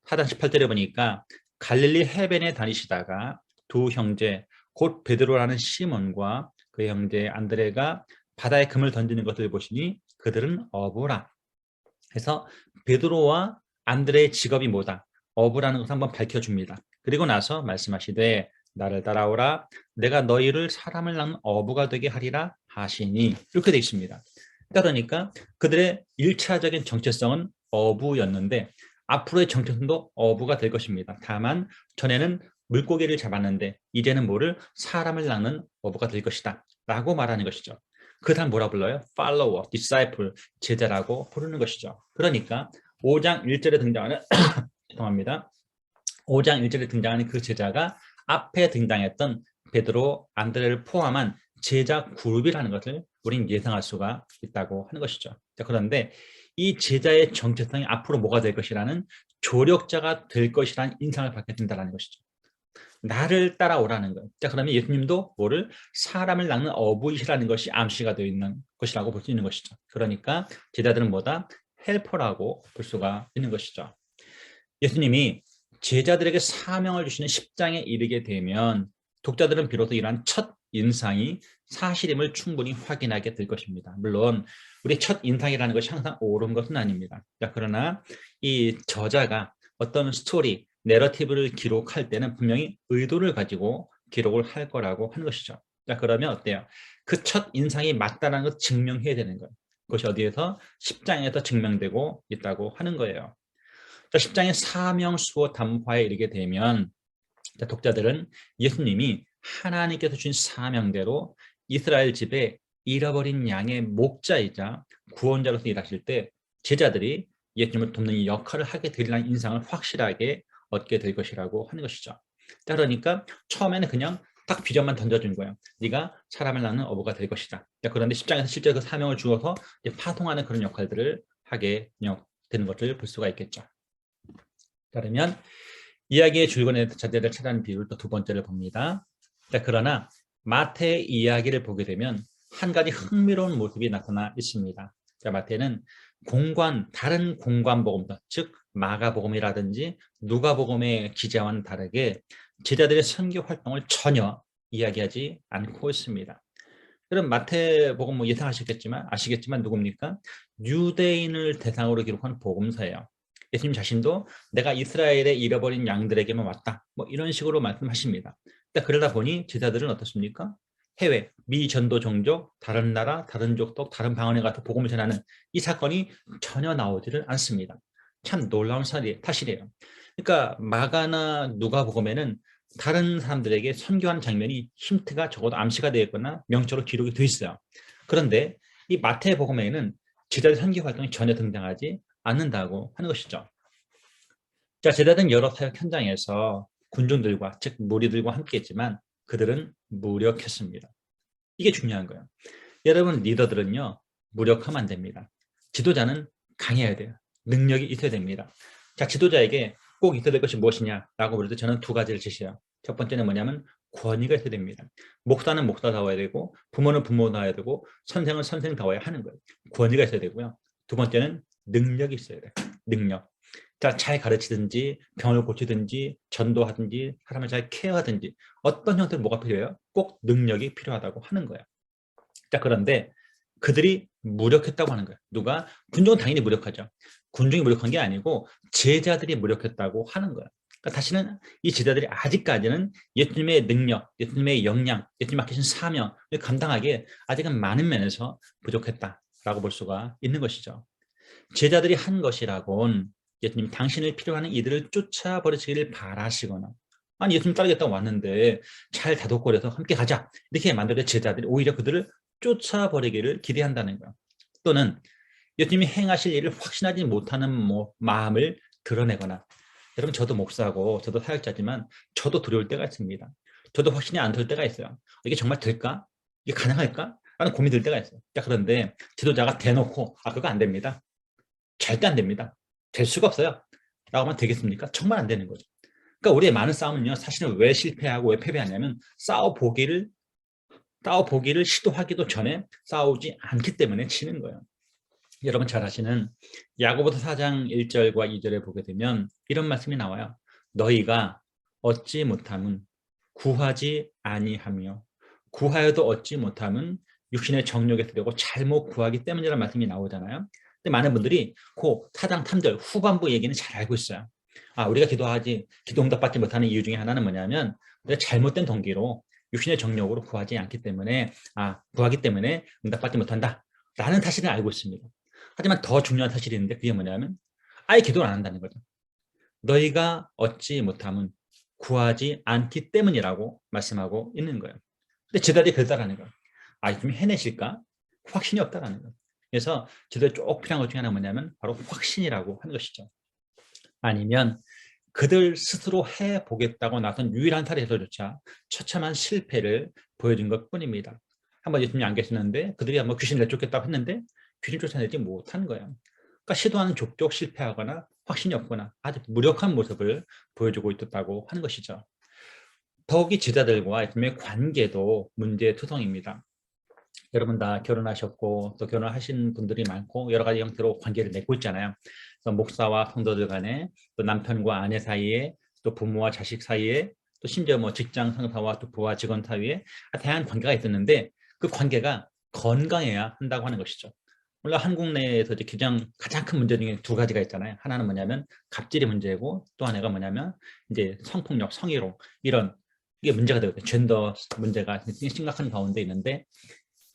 4장 18절에 보니까 갈릴리 해변에 다니시다가 두 형제 곧 베드로라는 시몬과 그의 형제 안드레가 바다에 금을 던지는 것을 보시니 그들은 어부라. 그래서 베드로와 안드레의 직업이 뭐다? 어부라는 것을 한번 밝혀줍니다. 그리고 나서 말씀하시되 나를 따라오라 내가 너희를 사람을 낳는 어부가 되게 하리라 하시니 이렇게 되어 있습니다. 그러니까 그들의 1차적인 정체성은 어부였는데 앞으로의 정체성도 어부가 될 것입니다. 다만 전에는 물고기를 잡았는데 이제는 뭐를 사람을 낳는 어부가 될 것이다 라고 말하는 것이죠. 그 다음 뭐라 불러요? follower, disciple, 제자라고 부르는 것이죠. 그러니까 5장 1절에 등장하는 죄송합니다. 5장 1절에 등장하는 그 제자가 앞에 등장했던 베드로, 안드레를 포함한 제자 그룹이라는 것을 우리는 예상할 수가 있다고 하는 것이죠. 자, 그런데 이 제자의 정체성이 앞으로 뭐가 될 것이라는 조력자가 될 것이라는 인상을 받게 된다는 것이죠. 나를 따라오라는 거예요. 자, 그러면 예수님도 뭐를 사람을 낳는 어부이시라는 것이 암시가 되어 있는 것이라고 볼 수 있는 것이죠. 그러니까 제자들은 뭐다? 헬퍼라고 볼 수가 있는 것이죠. 예수님이 제자들에게 사명을 주시는 10장에 이르게 되면 독자들은 비로소 이러한 첫 인상이 사실임을 충분히 확인하게 될 것입니다. 물론 우리 첫 인상이라는 것이 항상 옳은 것은 아닙니다. 자, 그러나 이 저자가 어떤 스토리, 내러티브를 기록할 때는 분명히 의도를 가지고 기록을 할 거라고 하는 것이죠. 자, 그러면 어때요? 그 첫 인상이 맞다는 것을 증명해야 되는 거예요. 그것이 어디에서? 10장에서 증명되고 있다고 하는 거예요. 자, 10장의 사명 수호 담화에 이르게 되면 독자들은 예수님이 하나님께서 주신 사명대로 이스라엘 집에 잃어버린 양의 목자이자 구원자로서 일하실 때 제자들이 예수님을 돕는 이 역할을 하게 되리라는 인상을 확실하게 얻게 될 것이라고 하는 것이죠. 그러니까 처음에는 그냥 딱 비전만 던져준 거예요. 네가 사람을 낳는 어부가 될 것이다. 그런데 10장에서 실제로 그 사명을 주어서 파송하는 그런 역할들을 하게 되는 것을 볼 수가 있겠죠. 그러면 이야기의 줄거리의 자제를 찾아내는 비율 또 두 번째를 봅니다. 그러나 마태의 이야기를 보게 되면 한 가지 흥미로운 모습이 나타나 있습니다. 마태는 다른 공관복음서, 즉 마가복음이라든지 누가복음의 기자와는 다르게 제자들의 선교 활동을 전혀 이야기하지 않고 있습니다. 그럼 마태복음 뭐 아시겠지만 누굽니까? 유대인을 대상으로 기록한 복음서예요. 예수님 자신도 내가 이스라엘의 잃어버린 양들에게만 왔다. 뭐 이런 식으로 말씀하십니다. 그러다 보니 제자들은 어떻습니까? 해외, 미전도 종족, 다른 나라, 다른 족속, 다른 방언에 가서 복음을 전하는 이 사건이 전혀 나오지를 않습니다. 참 놀라운 사실이에요. 그러니까 마가나 누가복음에는 다른 사람들에게 선교하는 장면이 힌트가 적어도 암시가 되어 있거나 명적으로 기록이 되어 있어요. 그런데 이 마태복음에는 제자들 선교 활동이 전혀 등장하지 않는다고 하는 것이죠. 자, 제자들은 여러 사역 현장에서 군중들과 즉 무리들과 함께했지만 그들은 무력했습니다. 이게 중요한 거예요. 여러분 리더들은요 무력하면 안 됩니다. 지도자는 강해야 돼요. 능력이 있어야 됩니다. 자, 지도자에게 꼭 있어야 될 것이 무엇이냐라고 물을 때 저는 두 가지를 제시해요. 첫 번째는 뭐냐면 권위가 있어야 됩니다. 목사는 목사다워야 되고 부모는 부모다워야 되고 선생은 선생다워야 하는 거예요. 권위가 있어야 되고요. 두 번째는 능력이 있어야 돼요. 능력. 자, 잘 가르치든지 병을 고치든지 전도하든지 사람을 잘 케어하든지 어떤 형태로 뭐가 필요해요? 꼭 능력이 필요하다고 하는 거예요. 자, 그런데 그들이 무력했다고 하는 거예요. 누가? 군중은 당연히 무력하죠. 군중이 무력한 게 아니고 제자들이 무력했다고 하는 거예요. 그러니까 다시는 이 제자들이 아직까지는 예수님의 능력, 예수님의 역량, 예수님 맡기신 사명을 감당하기에 아직은 많은 면에서 부족했다라고 볼 수가 있는 것이죠. 제자들이 한 것이라곤 예수님 당신을 필요로 하는 이들을 쫓아버리시기를 바라시거나, 아니 예수님 따르겠다고 왔는데 잘 다독거려서 함께 가자 이렇게 만들어 제자들이 오히려 그들을 쫓아버리기를 기대한다는 거예요. 또는 예수님이 행하실 일을 확신하지 못하는 마음을 드러내거나, 여러분 저도 목사고 저도 사역자지만 저도 두려울 때가 있습니다. 저도 확신이 안 들 때가 있어요. 이게 정말 될까? 이게 가능할까? 라는 고민이 들 때가 있어요. 자, 그런데 지도자가 대놓고 그거 안 됩니다. 절대 안 됩니다. 될 수가 없어요. 라고 하면 되겠습니까? 정말 안 되는 거죠. 그러니까 우리의 많은 싸움은요, 사실은 왜 실패하고 왜 패배하냐면 싸워보기를 시도하기도 전에 싸우지 않기 때문에 지는 거예요. 여러분 잘 아시는 야고보서 4장 1절과 2절에 보게 되면 이런 말씀이 나와요. 너희가 얻지 못함은 구하지 아니하며 구하여도 얻지 못함은 육신의 정욕에 들려고 잘못 구하기 때문이라는 말씀이 나오잖아요. 근데 많은 분들이 그 4장 3절 후반부 얘기는 잘 알고 있어요. 우리가 기도 응답받지 못하는 이유 중에 하나는 뭐냐면 우리가 잘못된 동기로 육신의 정욕으로 구하지 않기 때문에 구하기 때문에 응답받지 못한다 라는 사실을 알고 있습니다. 하지만 더 중요한 사실이 있는데 그게 뭐냐면 아예 기도를 안 한다는 거죠. 너희가 얻지 못함은 구하지 않기 때문이라고 말씀하고 있는 거예요. 근데 제자들이 그랬다라는 거예요. 좀 해내실까? 확신이 없다라는 거예요. 그래서 제자들이 꼭 필요한 것 중에 하나가 뭐냐면 바로 확신이라고 하는 것이죠. 아니면 그들 스스로 해보겠다고 나선 유일한 사례에서조차 처참한 실패를 보여준 것뿐입니다. 한번 예수님이 안 계시는데 그들이 한번 귀신 내쫓겠다고 했는데 귀신 쫓아내지 못한 거예요. 그러니까 시도하는 족족 실패하거나 확신이 없거나 아주 무력한 모습을 보여주고 있었다고 하는 것이죠. 더욱이 제자들과 예수님의 관계도 문제투성입니다. 여러분 다 결혼하셨고 또 결혼하신 분들이 많고 여러 가지 형태로 관계를 맺고 있잖아요. 그래서 목사와 성도들 간에 또 남편과 아내 사이에 또 부모와 자식 사이에 또 심지어 직장 상사와 또 부하 직원 사이에 다양한 관계가 있었는데 그 관계가 건강해야 한다고 하는 것이죠. 물론 한국 내에서 이제 가장 큰 문제 중에 두 가지가 있잖아요. 하나는 뭐냐면 갑질이 문제고 또 하나가 뭐냐면 이제 성폭력, 성희롱 이런 이게 문제가 되거든요. 젠더 문제가 심각한 가운데 있는데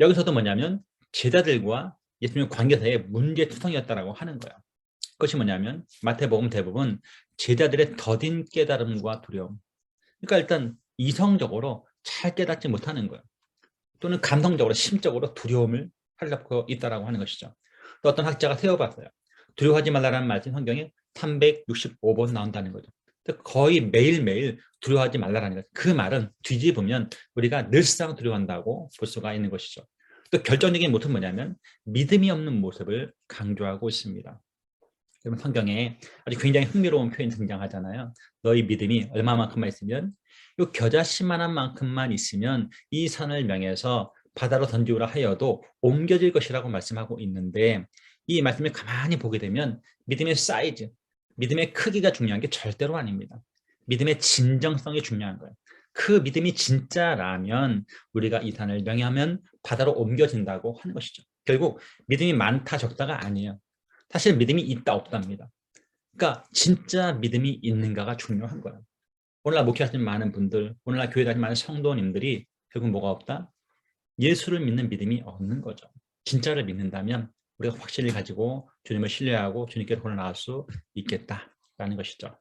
여기서도 뭐냐면 제자들과 예수님의 관계 사이에 문제투성이었다라고 하는 거예요. 그것이 뭐냐면 마태복음 대부분 제자들의 더딘 깨달음과 두려움. 그러니까 일단 이성적으로 잘 깨닫지 못하는 거예요. 또는 감성적으로 심적으로 두려움을 하려고 있다라고 하는 것이죠. 또 어떤 학자가 세어봤어요. 두려워하지 말라라는 말씀 성경에 365번 나온다는 거죠. 거의 매일매일 두려워하지 말라라는 거죠. 그 말은 뒤집으면 우리가 늘상 두려워한다고 볼 수가 있는 것이죠. 또 결정적인 모습은 뭐냐면 믿음이 없는 모습을 강조하고 있습니다. 여러분 성경에 아주 굉장히 흥미로운 표현이 등장하잖아요. 너희 믿음이 얼마만큼만 있으면 이 겨자씨만한 만큼만 있으면 이 산을 명해서 바다로 던지우라 하여도 옮겨질 것이라고 말씀하고 있는데 이 말씀을 가만히 보게 되면 믿음의 사이즈, 믿음의 크기가 중요한 게 절대로 아닙니다. 믿음의 진정성이 중요한 거예요. 그 믿음이 진짜라면 우리가 이 산을 명하면 바다로 옮겨진다고 하는 것이죠. 결국 믿음이 많다 적다가 아니에요. 사실 믿음이 있다 없답니다. 그러니까 진짜 믿음이 있는가가 중요한 거예요. 오늘날 목회하시는 많은 분들, 오늘날 교회 다니는 많은 성도님들이 결국 뭐가 없다? 예수를 믿는 믿음이 없는 거죠. 진짜를 믿는다면 우리가 확신을 가지고 주님을 신뢰하고 주님께로 걸어나갈 수 있겠다라는 것이죠.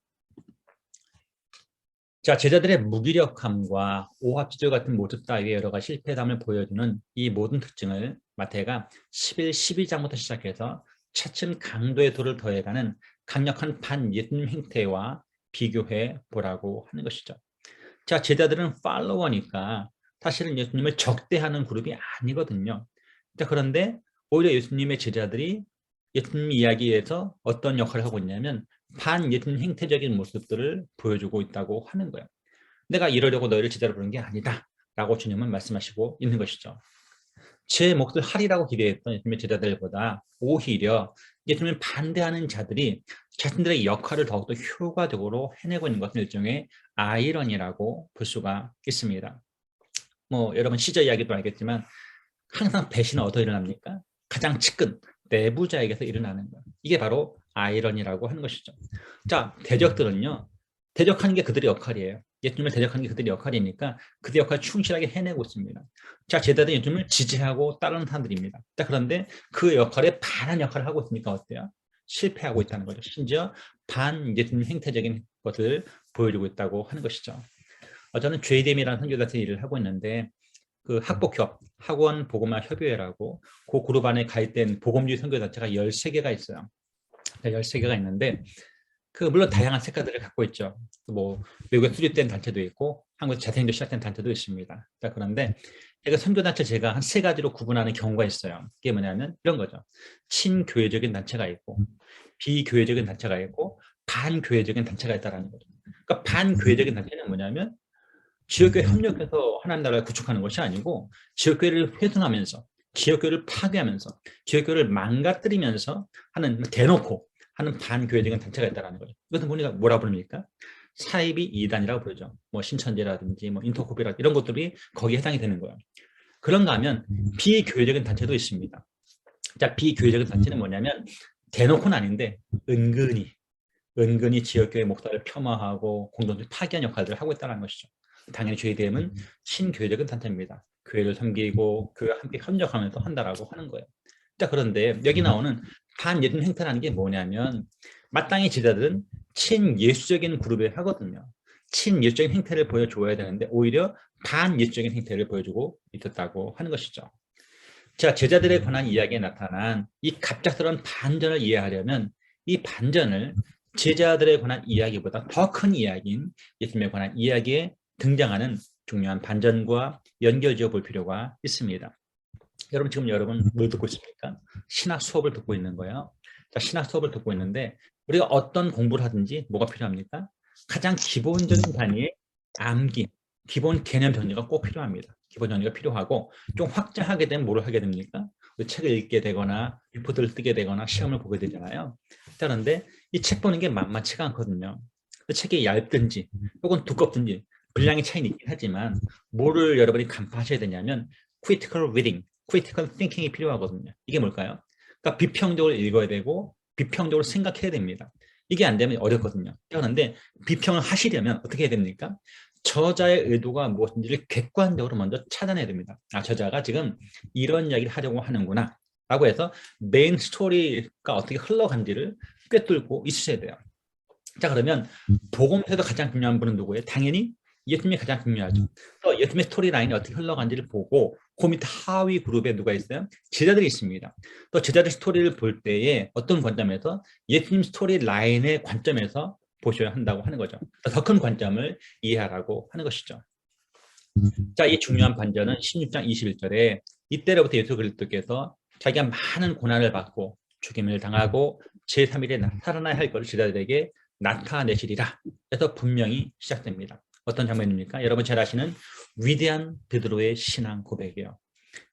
자, 제자들의 무기력함과 오합지졸 같은 모습 따위의 여러 가지 실패담을 보여주는 이 모든 특징을 마태가 11, 12장부터 시작해서 차츰 강도의 도를 더해가는 강력한 반예수님 행태와 비교해 보라고 하는 것이죠. 자, 제자들은 팔로워니까 사실은 예수님을 적대하는 그룹이 아니거든요. 자, 그런데 오히려 예수님의 제자들이 예수님 이야기에서 어떤 역할을 하고 있냐면 반예수님 행태적인 모습들을 보여주고 있다고 하는 거예요. 내가 이러려고 너희를 제자로 부른 게 아니다 라고 주님은 말씀하시고 있는 것이죠. 제 몫을 하리라고 기대했던 예수님의 제자들보다 오히려 예수님을 반대하는 자들이 자신들의 역할을 더욱더 효과적으로 해내고 있는 것은 일종의 아이러니라고 볼 수가 있습니다. 뭐 여러분 시저 이야기도 알겠지만 항상 배신은 어디서 일어납니까? 가장 측근 내부자에게서 일어나는 거예요. 이게 바로 아이러니라고 하는 것이죠. 자, 대적들은요. 대적하는 게 그들의 역할이에요. 예수님을 대적하는 게 그들의 역할이니까 그들의 역할을 충실하게 해내고 있습니다. 자, 제자들은 예수님을 지지하고 따르는 사람들입니다. 자, 그런데 그 역할에 반한 역할을 하고 있으니까 어때요? 실패하고 있다는 거죠. 심지어 반 예수님 행태적인 것을 보여주고 있다고 하는 것이죠. 저는 JDM이라는 선교단체 일을 하고 있는데 그 학복협, 학원 복음화 협의회라고 그 그룹 안에 가입된 복음주의 선교단체가 13개가 있어요. 13개가 있는데 물론 다양한 색깔들을 갖고 있죠. 뭐 외국에 수립된 단체도 있고 한국에서 재생도 시작된 단체도 있습니다. 자, 그런데 선교단체 제가 한 3가지로 구분하는 경우가 있어요. 그게 뭐냐면 이런 거죠. 친교회적인 단체가 있고 비교회적인 단체가 있고 반교회적인 단체가 있다는 거죠. 그러니까 반교회적인 단체는 뭐냐면 지역교회 협력해서 하나님 나라를 구축하는 것이 아니고 지역교회를 훼손하면서 지역교회를 파괴하면서 지역교회를 망가뜨리면서 하는 대놓고 하는 반교회적인 단체가 있다는 거죠. 이것은 우리가 뭐라 부릅니까? 사이비 이단이라고 부르죠. 뭐 신천지라든지 뭐 인터코피라든지 이런 것들이 거기에 해당이 되는 거예요. 그런가 하면 비교회적인 단체도 있습니다. 자, 비교회적인 단체는 뭐냐면 대놓고는 아닌데 은근히 지역교회 목사를 폄하하고 공동체 파괴한 역할들을 하고 있다는 것이죠. 당연히 JDM은 신교회적인 단체입니다. 교회를 섬기고 교회와 함께 협력하면서 한다라고 하는 거예요. 자, 그런데 여기 나오는 반예수님 행태라는 게 뭐냐면 마땅히 제자들은 친예수적인 그룹에 하거든요. 친예수적인 행태를 보여줘야 되는데 오히려 반예수적인 행태를 보여주고 있었다고 하는 것이죠. 자, 제자들에 관한 이야기에 나타난 이 갑작스러운 반전을 이해하려면 이 반전을 제자들에 관한 이야기보다 더 큰 이야기인 예수님에 관한 이야기에 등장하는 중요한 반전과 연결지어 볼 필요가 있습니다. 여러분 지금 뭘 듣고 있습니까? 신학 수업을 듣고 있는 거예요. 자, 신학 수업을 듣고 있는데 우리가 어떤 공부를 하든지 뭐가 필요합니까? 가장 기본적인 단위의 암기, 기본 개념 정리가 꼭 필요합니다. 기본 정리가 필요하고 좀 확장하게 되면 뭐를 하게 됩니까? 책을 읽게 되거나 리포트를 쓰게 되거나 시험을 보게 되잖아요. 그런데 이 책 보는 게 만만치가 않거든요. 책이 얇든지 혹은 두껍든지 분량의 차이는 있긴 하지만 뭐를 여러분이 간파하셔야 되냐면 critical reading, critical thinking이 필요하거든요. 이게 뭘까요? 그러니까 비평적으로 읽어야 되고 비평적으로 생각해야 됩니다. 이게 안 되면 어렵거든요. 그런데 비평을 하시려면 어떻게 해야 됩니까? 저자의 의도가 무엇인지를 객관적으로 먼저 찾아내야 됩니다. 저자가 지금 이런 이야기를 하려고 하는구나 라고 해서 메인 스토리가 어떻게 흘러간지를 꿰뚫고 있으셔야 돼요. 자, 그러면 복음서에서 가장 중요한 분은 누구예요? 당연히 예수님이 가장 중요하죠. 또 예수님의 스토리라인이 어떻게 흘러간지를 보고 그 밑에 하위 그룹에 누가 있어요? 제자들이 있습니다. 또 제자들 스토리를 볼 때에 어떤 관점에서 예수님 스토리 라인의 관점에서 보셔야 한다고 하는 거죠. 더 큰 관점을 이해하라고 하는 것이죠. 자, 이 중요한 반전은 16장 21절에 이때로부터 예수 그리스도께서 자기가 많은 고난을 받고 죽임을 당하고 제3일에 살아나야 할 것을 제자들에게 나타내시리라. 그래서 분명히 시작됩니다. 어떤 장면입니까? 여러분 잘 아시는 위대한 베드로의 신앙 고백이에요.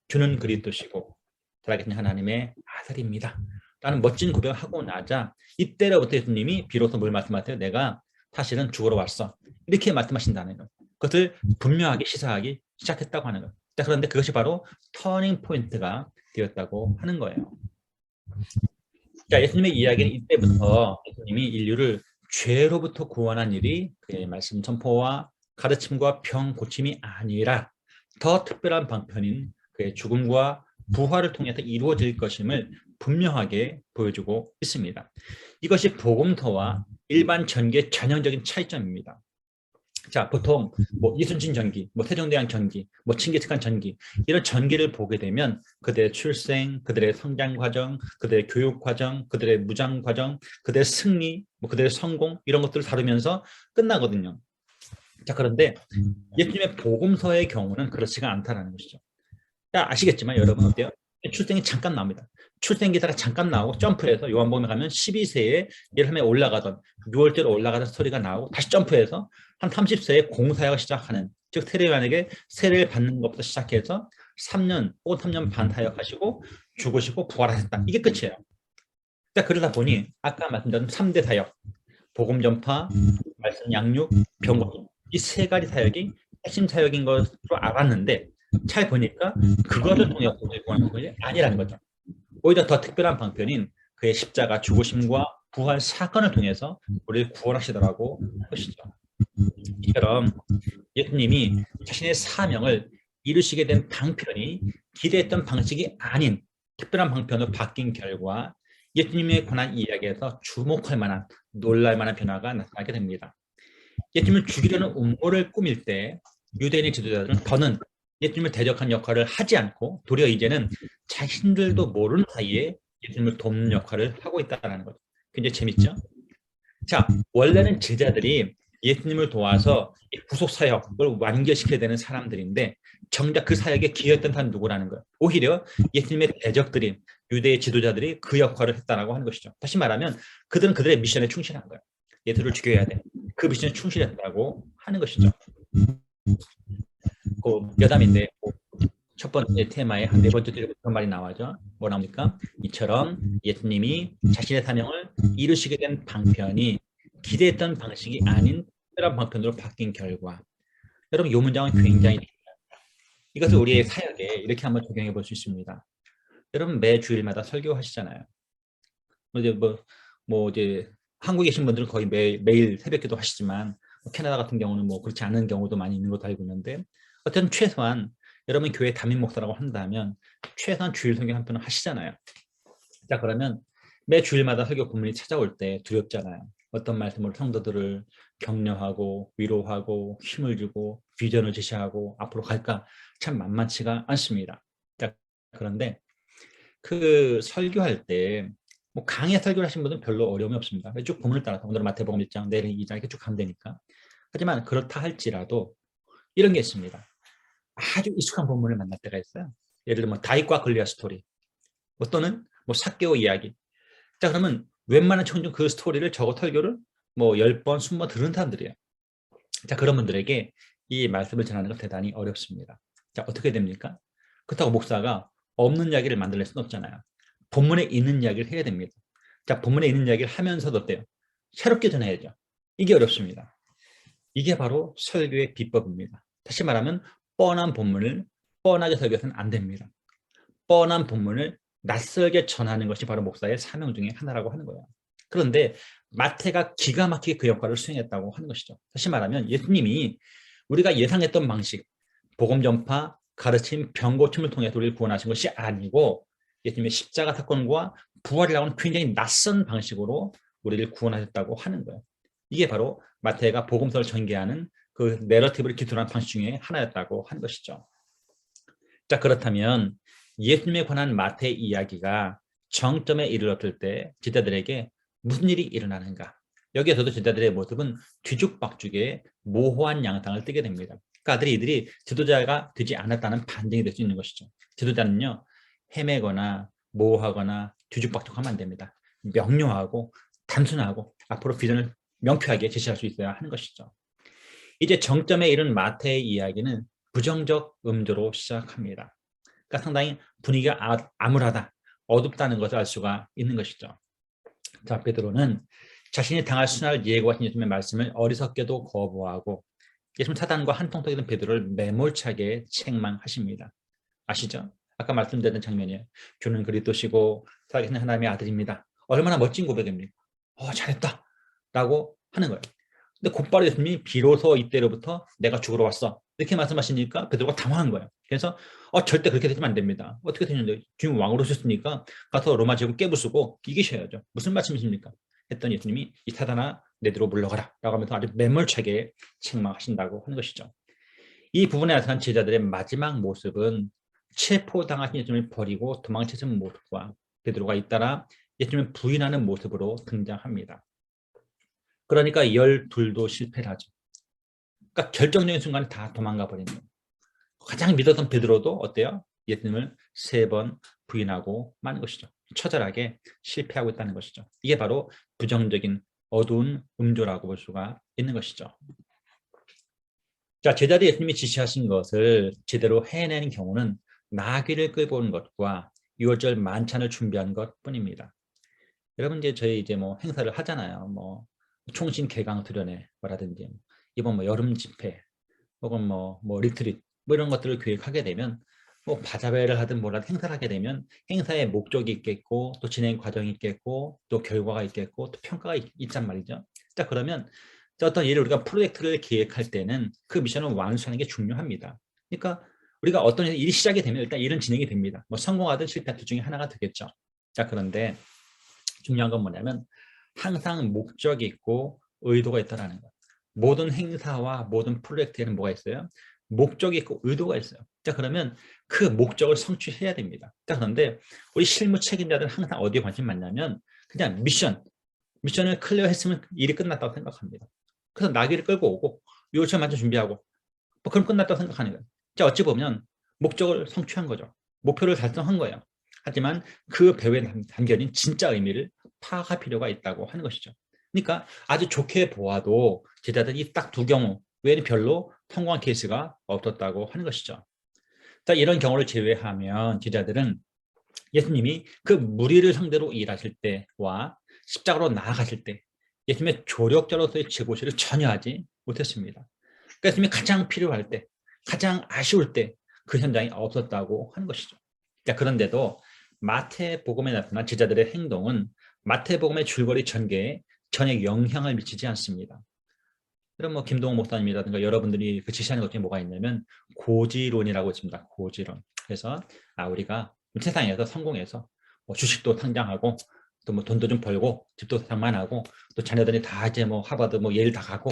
주는 그리스도시고 살아계신 하나님의 아들입니다. 라는 멋진 고백을 하고 나자 이때로부터 예수님이 비로소 뭘 말씀하세요? 내가 사실은 죽으러 왔어. 이렇게 말씀하신다는 것. 그것을 분명하게 시사하기 시작했다고 하는 것. 그런데 그것이 바로 터닝 포인트가 되었다고 하는 거예요. 자, 예수님의 이야기는 이때부터 예수님이 인류를 죄로부터 구원한 일이 그의 말씀 선포와 가르침과 병 고침이 아니라 더 특별한 방편인 그의 죽음과 부활을 통해서 이루어질 것임을 분명하게 보여주고 있습니다. 이것이 복음서와 일반 전기의 전형적인 차이점입니다. 자, 보통 뭐 이순신 전기, 뭐 세종대왕 전기, 뭐 칭기스칸 전기 이런 전기를 보게 되면 그들의 출생, 그들의 성장 과정, 그들의 교육 과정, 그들의 무장 과정, 그들의 승리, 뭐 그들의 성공 이런 것들을 다루면서 끝나거든요. 자, 그런데 예수님의 복음서의 경우는 그렇지가 않다는 것이죠. 자, 아시겠지만 여러분 어때요? 출생이 잠깐 나옵니다. 출생 기사가 잠깐 나오고 점프해서 요한복음에 가면 12세에 예루살렘에 올라가던 6월절에 올라가던 스토리가 나오고 다시 점프해서 한 30세에 공사역을 시작하는, 즉 세례요한에게 세례를 받는 것부터 시작해서 3년 혹은 3년 반 사역하시고 죽으시고 부활하셨다. 이게 끝이에요. 자, 그러다 보니 아까 말씀드린 3대 사역, 복음 전파, 말씀 양육, 병거, 이 세 가지 사역이 핵심 사역인 것으로 알았는데 잘 보니까 그것을 통해서 우리를 구하는 것이 아니라는 거죠. 오히려 더 특별한 방편인 그의 십자가 죽으심과 부활 사건을 통해서 우리를 구원하시더라고 하는 것이죠. 이처럼 예수님이 자신의 사명을 이루시게 된 방편이 기대했던 방식이 아닌 특별한 방편으로 바뀐 결과 예수님에 관한 이야기에서 주목할 만한 놀랄 만한 변화가 나타나게 됩니다. 예수님을 죽이려는 음모를 꾸밀 때 유대인의 지도자들은 더는 예수님을 대적한 역할을 하지 않고 도리어 이제는 자신들도 모르는 사이에 예수님을 돕는 역할을 하고 있다는 거죠. 굉장히 재밌죠? 자, 원래는 제자들이 예수님을 도와서 구속 사역을 완결시켜야 되는 사람들인데 정작 그 사역에 기여했던 사람은 누구라는 거예요. 오히려 예수님의 대적들인 유대의 지도자들이 그 역할을 했다라고 하는 것이죠. 다시 말하면 그들은 그들의 미션에 충실한 거예요. 예수를 죽여야 돼. 그 미션에 충실했다고 하는 것이죠. 그 여담인데 첫 번째 테마에 한 네 번째 줄에 그런 말이 나와죠. 뭐 나옵니까? 이처럼 예수님이 자신의 사명을 이루시게 된 방편이 기대했던 방식이 아닌 특별한 방편으로 바뀐 결과. 여러분 이 문장은 굉장히 이것을 우리의 사역에 이렇게 한번 적용해 볼 수 있습니다. 여러분 매 주일마다 설교하시잖아요. 이제 한국에 계신 분들은 거의 매일 새벽기도 하시지만 캐나다 같은 경우는 뭐 그렇지 않은 경우도 많이 있는 것도 알고 있는데 어쨌든 최소한 여러분 교회 담임 목사라고 한다면 최소한 주일 설교 한 편은 하시잖아요. 자, 그러면 매 주일마다 설교 본문이 찾아올 때 두렵잖아요. 어떤 말씀으로 성도들을 격려하고 위로하고 힘을 주고 비전을 제시하고 앞으로 갈까 참 만만치가 않습니다. 자, 그런데 그 설교할 때 뭐 강의 설교를 하신 분은 별로 어려움이 없습니다. 쭉 본문을 따라서 오늘은 마태복음 1장, 내일은 2장 이렇게 쭉 가면 되니까. 하지만 그렇다 할지라도 이런 게 있습니다. 아주 익숙한 본문을 만날 때가 있어요. 예를 들면 다윗과 골리앗 스토리, 뭐 또는 뭐 삭개오 이야기. 자, 그러면 웬만한 청중 그 스토리를 저거 설교를 뭐 10번, 20번 들은 사람들이에요. 자, 그런 분들에게 이 말씀을 전하는 건 대단히 어렵습니다. 자, 어떻게 됩니까? 그렇다고 목사가 없는 이야기를 만들릴 수는 없잖아요. 본문에 있는 이야기를 해야 됩니다. 자, 본문에 있는 이야기를 하면서도 어때요? 새롭게 전해야죠. 이게 어렵습니다. 이게 바로 설교의 비법입니다. 다시 말하면 뻔한 본문을 뻔하게 설교해서는 안 됩니다. 뻔한 본문을 낯설게 전하는 것이 바로 목사의 사명 중에 하나라고 하는 거예요. 그런데 마태가 기가 막히게 그 역할을 수행했다고 하는 것이죠. 다시 말하면 예수님이 우리가 예상했던 방식, 복음 전파, 가르침, 병 고침을 통해서 우리를 구원하신 것이 아니고 예수님의 십자가 사건과 부활이라고 하는 굉장히 낯선 방식으로 우리를 구원하셨다고 하는 거예요. 이게 바로 마태가 복음서를 전개하는 그 내러티브를 기술한 방식 중에 하나였다고 하는 것이죠. 자, 그렇다면 예수님에 관한 마태 이야기가 정점에 이르렀을 때 제자들에게 무슨 일이 일어나는가? 여기에서도 제자들의 모습은 뒤죽박죽의 모호한 양상을 띠게 됩니다. 그러니까 이들이 지도자가 되지 않았다는 반증이 될 수 있는 것이죠. 지도자는요, 헤매거나 모호하거나 뒤죽박죽하면 안 됩니다. 명료하고 단순하고 앞으로 비전을 명쾌하게 제시할 수 있어야 하는 것이죠. 이제 정점에 이른 마태의 이야기는 부정적 음조로 시작합니다. 그러니까 상당히 분위기가 암울하다, 어둡다는 것을 알 수가 있는 것이죠. 자, 베드로는 자신이 당할 순환을 예고하신 예수님의 말씀을 어리석게도 거부하고 예수님 사단과 한통속이 된 베드로를 매몰차게 책망하십니다. 아시죠? 아까 말씀드렸던 장면이에요. 주는 그리스도시고 살아계신 하나님의 아들입니다. 얼마나 멋진 고백입니까? 잘했다 라고 하는 거예요. 근데 곧바로 예수님이 비로소 이때로부터 내가 죽으러 왔어 이렇게 말씀하시니까 베드로가 당황한 거예요. 그래서 절대 그렇게 되시면 안 됩니다. 어떻게 되는데 지금 왕으로 오셨으니까 가서 로마 제국 깨부수고 이기셔야죠. 무슨 말씀이십니까? 했더니 예수님이 이 사단아 내뒤로 물러가라 라고 하면서 아주 매몰차게 책망하신다고 하는 것이죠. 이 부분에 나타난 제자들의 마지막 모습은 체포당하신 예수님을 버리고 도망치는 모습과 베드로가 잇따라 예수님을 부인하는 모습으로 등장합니다. 그러니까 12도 실패를 하죠. 그러니까 결정적인 순간에 다 도망가 버리는 거예요. 가장 믿었던 베드로도 어때요? 예수님을 3번 부인하고 마는 것이죠. 처절하게 실패하고 있다는 것이죠. 이게 바로 부정적인 어두운 음조라고 볼 수가 있는 것이죠. 자, 제자들이 예수님이 지시하신 것을 제대로 해내는 경우는 나귀를 끌고 오는 것과 6월절 만찬을 준비한 것뿐입니다. 여러분 이제 저희 이제 뭐 행사를 하잖아요. 뭐 총신 개강 수련회 뭐라든지 이번 뭐 여름 집회 혹은 뭐 리트릿 뭐 이런 것들을 기획하게 되면 뭐 바자회를 하든 뭐라든 행사를 하게 되면 행사의 목적이 있겠고 또 진행 과정이 있겠고 또 결과가 있겠고 또 평가가 있단 말이죠. 자 그러면 어떤 일을 우리가 프로젝트를 기획할 때는 그 미션을 완수하는 게 중요합니다. 그러니까 우리가 어떤 일이 시작이 되면 일단 일은 진행이 됩니다. 뭐 성공하든 실패하든 둘 중에 하나가 되겠죠. 자 그런데 중요한 건 뭐냐면 항상 목적이 있고 의도가 있다라는 것. 모든 행사와 모든 프로젝트에는 뭐가 있어요? 목적이 있고 의도가 있어요. 자 그러면 그 목적을 성취해야 됩니다. 자 그런데 우리 실무 책임자들은 항상 어디에 관심 많냐면 그냥 미션을 클리어했으면 일이 끝났다고 생각합니다. 그래서 나귀를 끌고 오고 요청 맞춰 준비하고 뭐 그럼 끝났다고 생각하는 거예요. 자 어찌 보면 목적을 성취한 거죠. 목표를 달성한 거예요. 하지만 그 배후에 담겨진 진짜 의미를 파악할 필요가 있다고 하는 것이죠. 그러니까 아주 좋게 보아도 제자들이 딱 두 경우 외에는 별로 성공한 케이스가 없었다고 하는 것이죠. 자, 이런 경우를 제외하면 제자들은 예수님이 그 무리를 상대로 일하실 때와 십자가로 나아가실 때 예수님의 조력자로서의 제고시를 전혀 하지 못했습니다. 그러니까 예수님이 가장 필요할 때, 가장 아쉬울 때 그 현장이 없었다고 하는 것이죠. 자, 그런데도 마태복음에 나타난 제자들의 행동은 마태복음의 줄거리 전개에 전혀 영향을 미치지 않습니다. 그럼 뭐 김동호 목사님이라든가 여러분들이 그 지시하는 것 중에 뭐가 있냐면 고지론이라고 있습니다. 고지론. 그래서 우리가 세상에서 성공해서 뭐 주식도 상장하고 또 뭐 돈도 좀 벌고 집도 장만하고 또 자녀들이 다 이제 뭐 하버드 뭐 예일 다 가고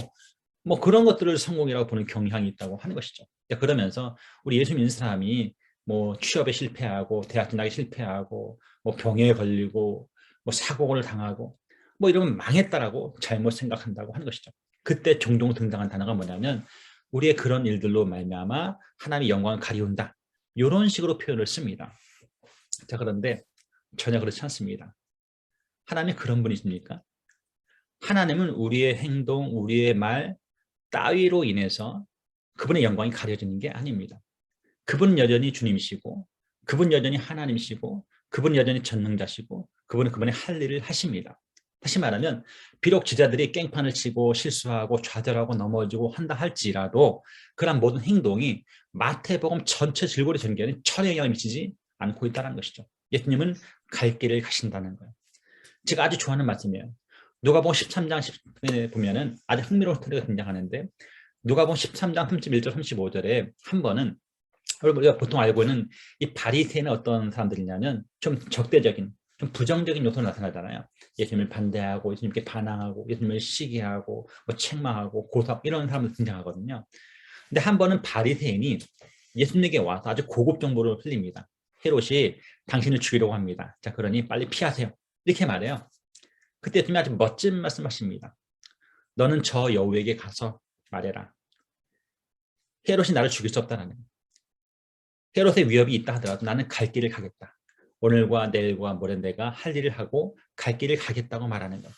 뭐 그런 것들을 성공이라고 보는 경향이 있다고 하는 것이죠. 그러면서 우리 예수 믿는 사람이 뭐 취업에 실패하고 대학 진학에 실패하고 뭐 병에 걸리고 뭐 사고를 당하고 뭐 이러면 망했다라고 잘못 생각한다고 하는 것이죠. 그때 종종 등장한 단어가 뭐냐면 우리의 그런 일들로 말미암아 하나님의 영광을 가리운다. 이런 식으로 표현을 씁니다. 자 그런데 전혀 그렇지 않습니다. 하나님 그런 분이십니까? 하나님은 우리의 행동, 우리의 말 따위로 인해서 그분의 영광이 가려지는 게 아닙니다. 그분은 여전히 주님이시고 그분 여전히 하나님이시고 그분 여전히 전능자시고 그분은 그분의 할 일을 하십니다. 다시 말하면 비록 제자들이 깽판을 치고 실수하고 좌절하고 넘어지고 한다 할지라도 그런 모든 행동이 마태복음 전체 줄거리 전개에는 전혀 영향을 미치지 않고 있다는 것이죠. 예수님은 갈 길을 가신다는 거예요. 제가 아주 좋아하는 말씀이에요. 누가복음 13장 10절에 보면은 아주 흥미로운 스토리가 등장하는데 누가복음 13장 31절 35절에 한 번은 우리가 보통 알고 있는 이 바리새인은 어떤 사람들이냐면 좀 적대적인 좀 부정적인 요소로 나타나잖아요. 예수님을 반대하고 예수님께 반항하고 예수님을 시기하고 뭐 책망하고 고소하고 이런 사람들 등장하거든요. 근데 한 번은 바리새인이 예수님에게 와서 아주 고급 정보를 흘립니다. 헤롯이 당신을 죽이려고 합니다. 자 그러니 빨리 피하세요. 이렇게 말해요. 그때 예수님이 아주 멋진 말씀하십니다. 너는 저 여우에게 가서 말해라. 헤롯이 나를 죽일 수 없다는 거예요. 헤롯의 위협이 있다 하더라도 나는 갈 길을 가겠다. 오늘과 내일과 모레 내가 할 일을 하고 갈 길을 가겠다고 말하는 거예요.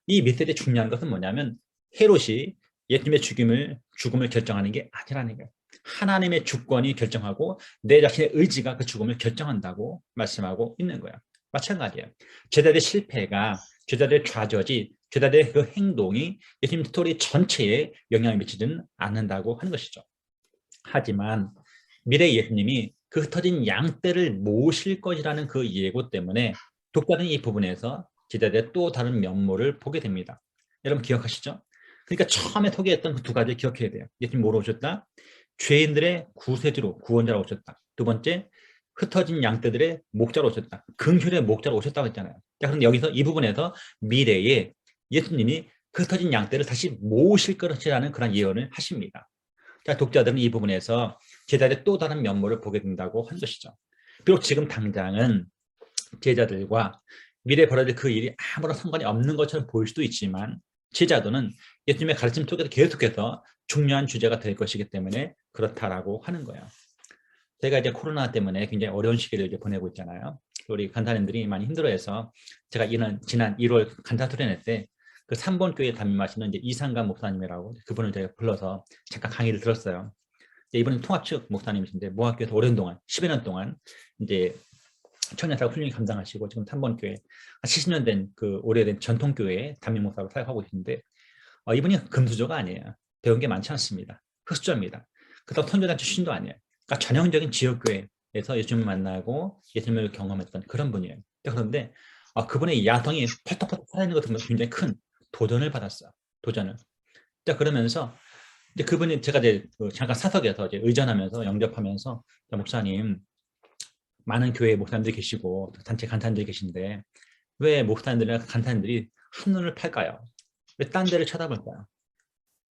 이 메시지의 중요한 것은 뭐냐면 헤롯이 예수님의 죽음을 결정하는 게 아니라는 거예요. 하나님의 주권이 결정하고 내 자신의 의지가 그 죽음을 결정한다고 말씀하고 있는 거예요. 마찬가지예요. 제자들의 실패가 제자들의 좌절이 제자들의 그 행동이 예수님 스토리 전체에 영향을 미치지는 않는다고 하는 것이죠. 하지만 미래 예수님이 그 흩어진 양떼를 모으실 것이라는 그 예고 때문에 독자는 이 부분에서 제자들의 또 다른 면모를 보게 됩니다. 여러분 기억하시죠? 그러니까 처음에 소개했던 그 두 가지를 기억해야 돼요. 예수님 뭐로 오셨다? 죄인들의 구세주로 구원자로 오셨다. 두 번째, 흩어진 양떼들의 목자로 오셨다. 긍휼의 목자로 오셨다고 했잖아요. 자, 그런데 여기서 이 부분에서 미래에 예수님이 흩어진 양떼를 다시 모으실 것이라는 그런 예언을 하십니다. 자, 독자들은 이 부분에서 제자들의 또 다른 면모를 보게 된다고 한 것이죠. 비록 지금 당장은 제자들과 미래에 벌어질 그 일이 아무런 상관이 없는 것처럼 보일 수도 있지만 제자도는 예수님의 가르침 속에서 계속해서 중요한 주제가 될 것이기 때문에 그렇다라고 하는 거예요. 제가 이제 코로나 때문에 굉장히 어려운 시기를 이제 보내고 있잖아요. 우리 간사님들이 많이 힘들어해서 제가 지난 1월 간사 수련회 때 그 3번 교회 담임하시는 이제 이상감 목사님이라고 그분을 제가 불러서 잠깐 강의를 들었어요. 이분은 통합 측 목사님이신데 모학교에서 오랜 동안 10여 년 동안 이제 청년사역 훌륭히 감당하시고 지금 탐번교회 70년 된 그 오래된 전통교회에 담임 목사로 사역하고 계신데 이분이 금수저가 아니에요. 배운 게 많지 않습니다. 흑수저입니다. 그렇다고 선교단 출신도 아니에요. 그러니까 전형적인 지역교회에서 예수님을 만나고 예수님을 경험했던 그런 분이에요. 그런데 그분의 야성이 펄떡펄떡 살아있는 것 같으면 굉장히 큰 도전을 받았어요. 도전을. 그러면서 이제 그분이 제가 이제 잠깐 사석에서 이제 의전하면서 영접하면서 목사님 많은 교회 목사님들이 계시고 단체 간사님들이 계신데 왜 목사님들이나 간사님들이 한눈을 팔까요? 왜 딴 데를 쳐다볼까요?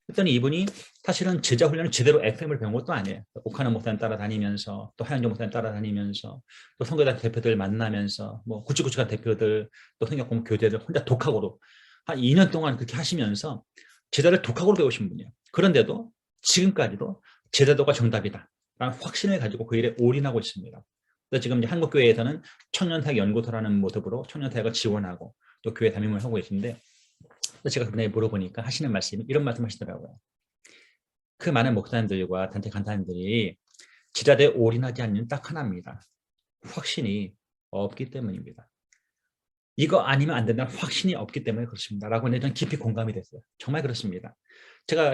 그랬더니 이분이 사실은 제자 훈련을 제대로 FM을 배운 것도 아니에요. 오카노 목사님 따라다니면서 또 하영정 목사님 따라다니면서 또 선교단 대표들 만나면서 뭐 구치구치한 대표들 또 성경공부 교재를 혼자 독학으로 한 2년 동안 그렇게 하시면서 제자를 독학으로 배우신 분이에요. 그런데도 지금까지도 제자도가 정답이다 라는 확신을 가지고 그 일에 올인하고 있습니다. 그래서 지금 이제 한국교회에서는 청년사역 연구소라는 모습으로 청년사역을 지원하고 또 교회 담임을 하고 계신데 제가 그분에게 물어보니까 하시는 말씀이 이런 말씀 하시더라고요. 그 많은 목사님들과 단체 간사님들이 제자대에 올인하지 않는 이유는 딱 하나입니다. 확신이 없기 때문입니다. 이거 아니면 안 된다는 확신이 없기 때문에 그렇습니다. 라고 저는 깊이 공감이 됐어요. 정말 그렇습니다.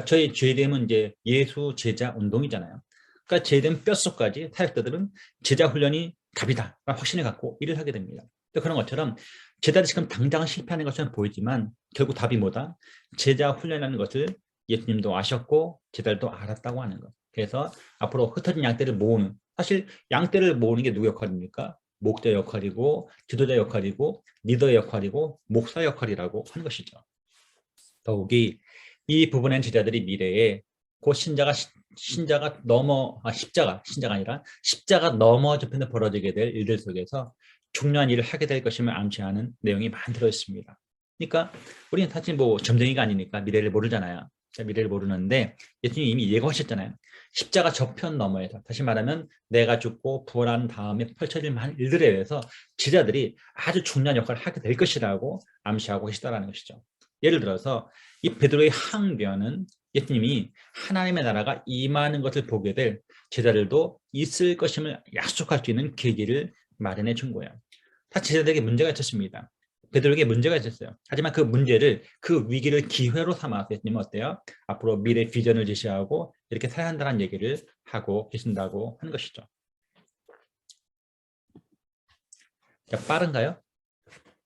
저희 JDM은 이제 예수 제자 운동이잖아요. 그러니까 JDM 뼛속까지 사역자들은 제자 훈련이 답이다 라는 확신을 갖고 일을 하게 됩니다. 그런 것처럼 제자들이 지금 당장 실패하는 것처럼 보이지만 결국 답이 뭐다? 제자 훈련이라는 것을 예수님도 아셨고 제자들도 알았다고 하는 것. 그래서 앞으로 흩어진 양떼를 모으는, 사실 양떼를 모으는 게 누구 역할입니까? 목자 역할이고 지도자 역할이고 리더의 역할이고 목사 역할이라고 하는 것이죠. 더욱이 이 부분의 제자들이 미래에 곧 신자가 넘어져 편에 벌어지게 될 일들 속에서 중요한 일을 하게 될 것임을 암시하는 내용이 많이 들어있습니다. 그러니까 우리는 사실 뭐 점쟁이가 아니니까 미래를 모르잖아요. 미래를 모르는데 예수님이 이미 예고하셨잖아요. 십자가 저편 너머에서, 다시 말하면 내가 죽고 부활한 다음에 펼쳐질 일들에 대해서 제자들이 아주 중요한 역할을 하게 될 것이라고 암시하고 계시다는 것이죠. 예를 들어서 이 베드로의 항변은 예수님이 하나님의 나라가 임하는 것을 보게 될 제자들도 있을 것임을 약속할 수 있는 계기를 마련해 준 거예요. 다 제자들에게 문제가 있었습니다. 베드로에게 문제가 있었어요. 하지만 그 위기를 기회로 삼아서 예수님은 어때요? 앞으로 미래 비전을 제시하고 이렇게 살아야 한다는 얘기를 하고 계신다고 하는 것이죠. 자, 빠른가요?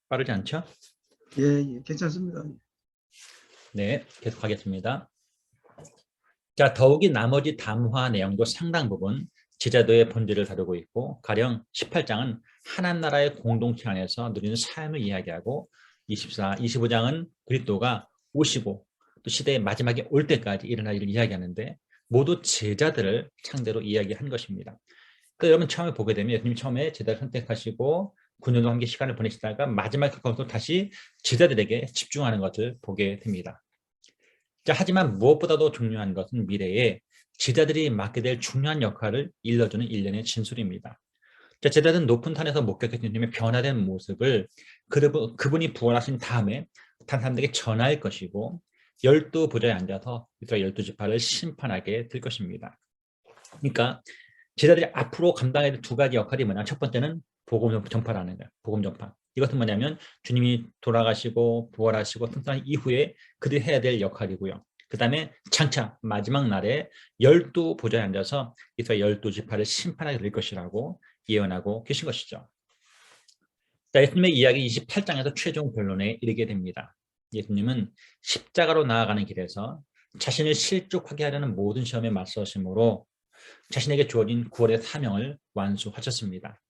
빠르지 않죠? 예, 괜찮습니다. 네, 계속하겠습니다. 자, 더욱이 나머지 담화 내용도 상당 부분 제자도의 본질을 다루고 있고, 가령 18장은 하나님 나라의 공동체 안에서 누리는 삶을 이야기하고 25장은 그리스도가 오시고 또 시대의 마지막에 올 때까지 일어날 일을 이야기하는데 모두 제자들을 상대로 이야기한 것입니다. 그러니까 여러분 처음에 보게 되면 예수님이 처음에 제자를 선택하시고 9년도 함께 시간을 보내시다가 마지막에 가서 다시 제자들에게 집중하는 것을 보게 됩니다. 자, 하지만 무엇보다도 중요한 것은 미래에 제자들이 맡게 될 중요한 역할을 일러주는 일련의 진술입니다. 자, 제자들은 높은 산에서 목격했던 주님의 변화된 모습을 그분이 부활하신 다음에 다른 사람들에게 전할 것이고 12보좌에 앉아서 이스라엘 12지파를 심판하게 될 것입니다. 그러니까 제자들이 앞으로 감당해야 될 두 가지 역할이 뭐냐? 첫 번째는 복음 전파라는 거예요. 복음 전파. 이것은 뭐냐면 주님이 돌아가시고 부활하시고 승천한 이후에 그들이 해야 될 역할이고요. 그 다음에 장차 마지막 날에 12보좌에 앉아서 이스라엘 12지파를 심판하게 될 것이라고 예언하고 계신 것이죠. 자, 예수님의 이야기 28장에서 최종 결론에 이르게 됩니다. 예수님은 십자가로 나아가는 길에서 자신을 실족하게 하려는 모든 시험에 맞서심으로 자신에게 주어진 구원의 사명을 완수하셨습니다.